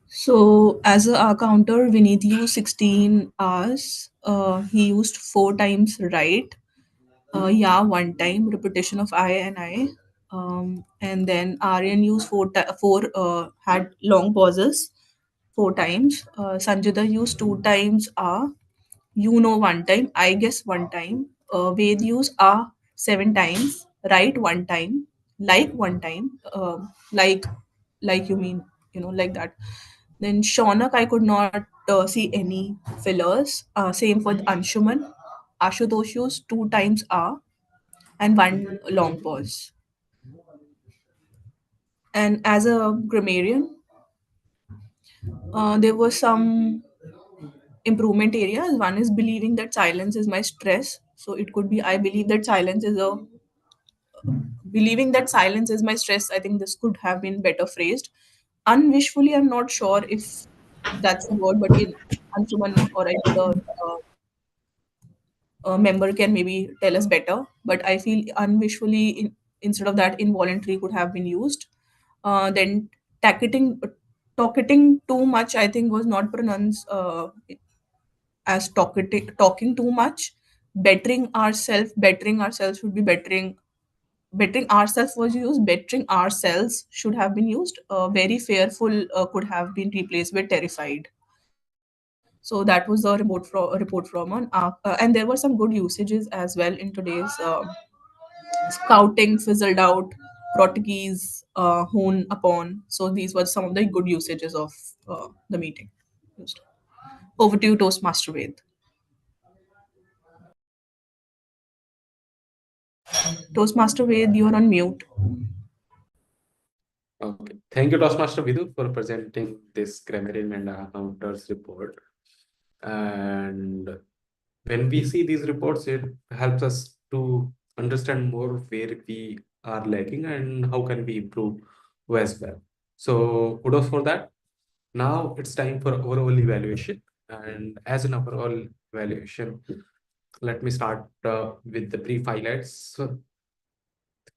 So, as a counter, Vineet used 16 hours. He used four times right. Yeah, one time repetition of I and I. And then Aryan used four had long pauses four times. Sanjida used two times one time, I guess one time. Ved use seven times, right one time, like one time, like you mean, like that. Then Shaunak, I could not see any fillers. Same for Anshuman. Ashutosh used two times and one long pause. And as a grammarian, there were some improvement areas. One is believing that silence is my stress. So it could be I believe that silence is a believing that silence is my stress. I think this could have been better phrased. Unwishfully, I'm not sure if that's the word, but in Anshuman or any other member can maybe tell us better. But I feel unwishfully instead of that, involuntary could have been used. Then tacketing, talking too much, I think was not pronounced as talking too much. Bettering ourselves should be bettering ourselves was used. Bettering ourselves should have been used. Very fearful could have been replaced with terrified. So that was the report from on and there were some good usages as well in today's scouting fizzled out, Portuguese, hone upon. So these were some of the good usages of the meeting used. Over to you, Toastmaster Ved. Toastmaster Ved, you're on mute. Okay. Thank you, Toastmaster Vidhu, for presenting this grammarian and counters report. And when we see these reports, it helps us to understand more where we are lacking and how can we improve as well. So kudos for that. Now it's time for overall evaluation. And as an overall evaluation, let me start with the brief highlights. So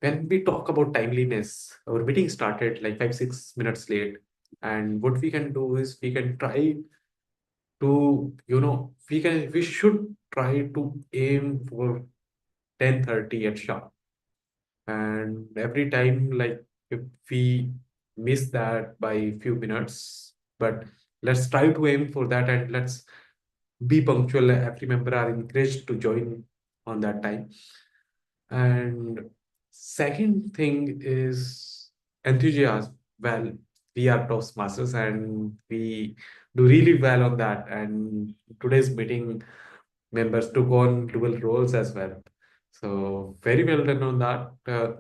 when we talk about timeliness, our meeting started like 5-6 minutes late. And what we can do is we can try to, we should try to aim for 10:30 at sharp. And every time, like if we miss that by a few minutes, but let's try to aim for that and let's be punctual. Every member are encouraged to join on that time. And second thing is enthusiasm. Well, we are Toastmasters and we do really well on that. And today's meeting members took on dual roles as well. So very well done on that.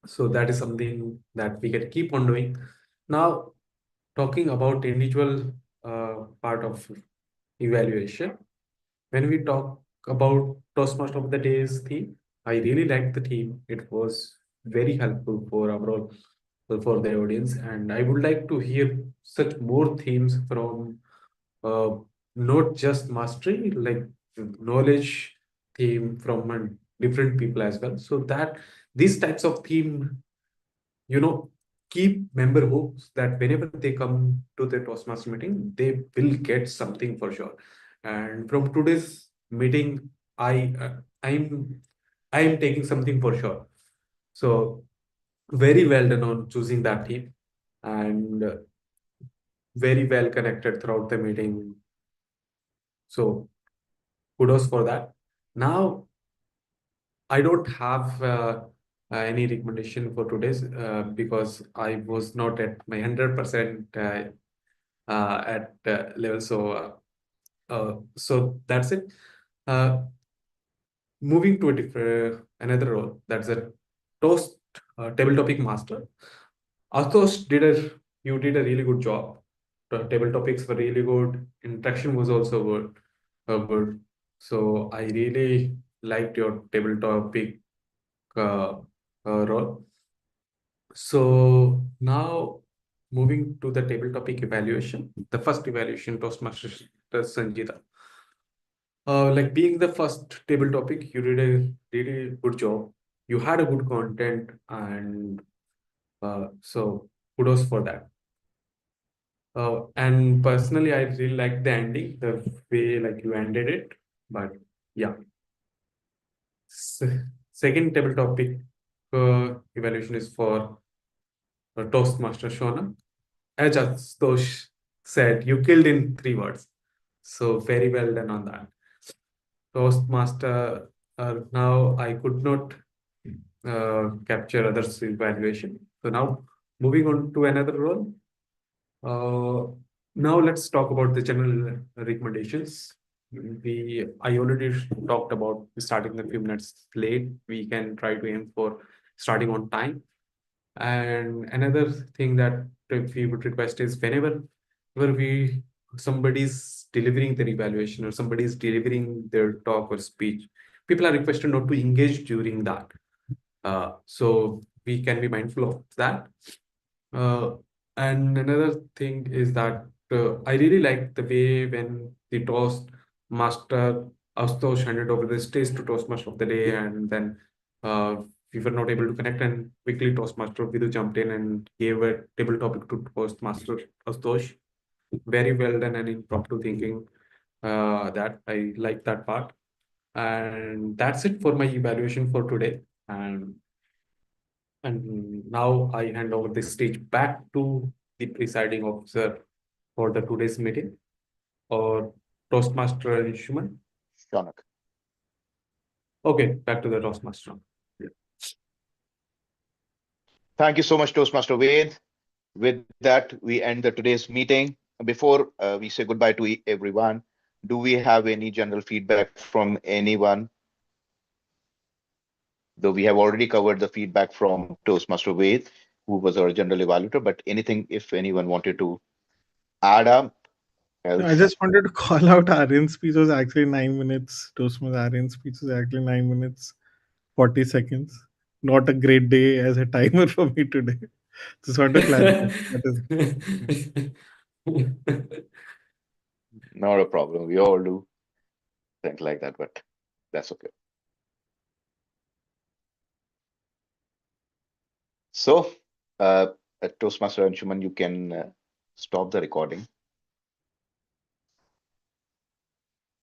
So that is something that we can keep on doing. Now, talking about individual part of evaluation, when we talk about Toastmaster of the Day's theme, I really liked the theme. It was very helpful for overall for the audience, and I would like to hear such more themes from uh, not just mastery, like knowledge theme from different people as well. So that these types of theme, you know, keep member hopes that whenever they come to the Toastmaster meeting, they will get something for sure. And from today's meeting, I uh, I'm I'm taking something for sure. So very well done on choosing that theme, and very well connected throughout the meeting. So kudos for that. Now I don't have any recommendation for today's because I was not at my 100% at level. So that's it. Uh, Moving to a different another role, that's a toast table topic master. Athos you did a really good job. The table topics were really good. Interaction was also good. So I really liked your table topic uh, role. So now moving to the table topic evaluation, the first evaluation, Toastmasters Sanjita. Like being the first table topic, you did a really good job. You had a good content, and so kudos for that. And personally, I really like the ending, the way like you ended it. But yeah, second table topic evaluation is for Toastmaster Shona. As Astosh said, you killed in 3 words. So very well done on that. Toastmaster, now I could not capture others' evaluation. So now moving on to another role. Now let's talk about the general recommendations. I already talked about starting a few minutes late. We can try to aim for starting on time. And another thing that we would request is whenever somebody's delivering their evaluation or somebody's delivering their talk or speech, people are requested not to engage during that. So we can be mindful of that. And another thing is that I really like the way when the Toast Master Astosh handed over the stage to Toastmaster of the day, and then uh, we were not able to connect, and quickly Toastmaster Vidhu jumped in and gave a table topic to Toastmaster Astosh. Very well done and impromptu thinking. That I like that part. And that's it for my evaluation for today. And now I hand over the stage back to the presiding officer for the today's meeting, or Toastmaster Anshuman. Shaunak. Okay, back to the Toastmaster. Yeah. Thank you so much, Toastmaster Ved. With that, we end the today's meeting. Before we say goodbye to everyone, do we have any general feedback from anyone? Though we have already covered the feedback from Toastmaster Ved, who was our general evaluator, but anything if anyone wanted to add up, No, I else. just wanted to call out Aryan's speech was actually 9 minutes. Toastmaster Aryan's speech was actually 9 minutes, 40 seconds. Not a great day as a timer for me today. Just want to clarify. That is Not a problem. We all do things like that, but that's okay. So, Toastmaster Anshuman, you can stop the recording.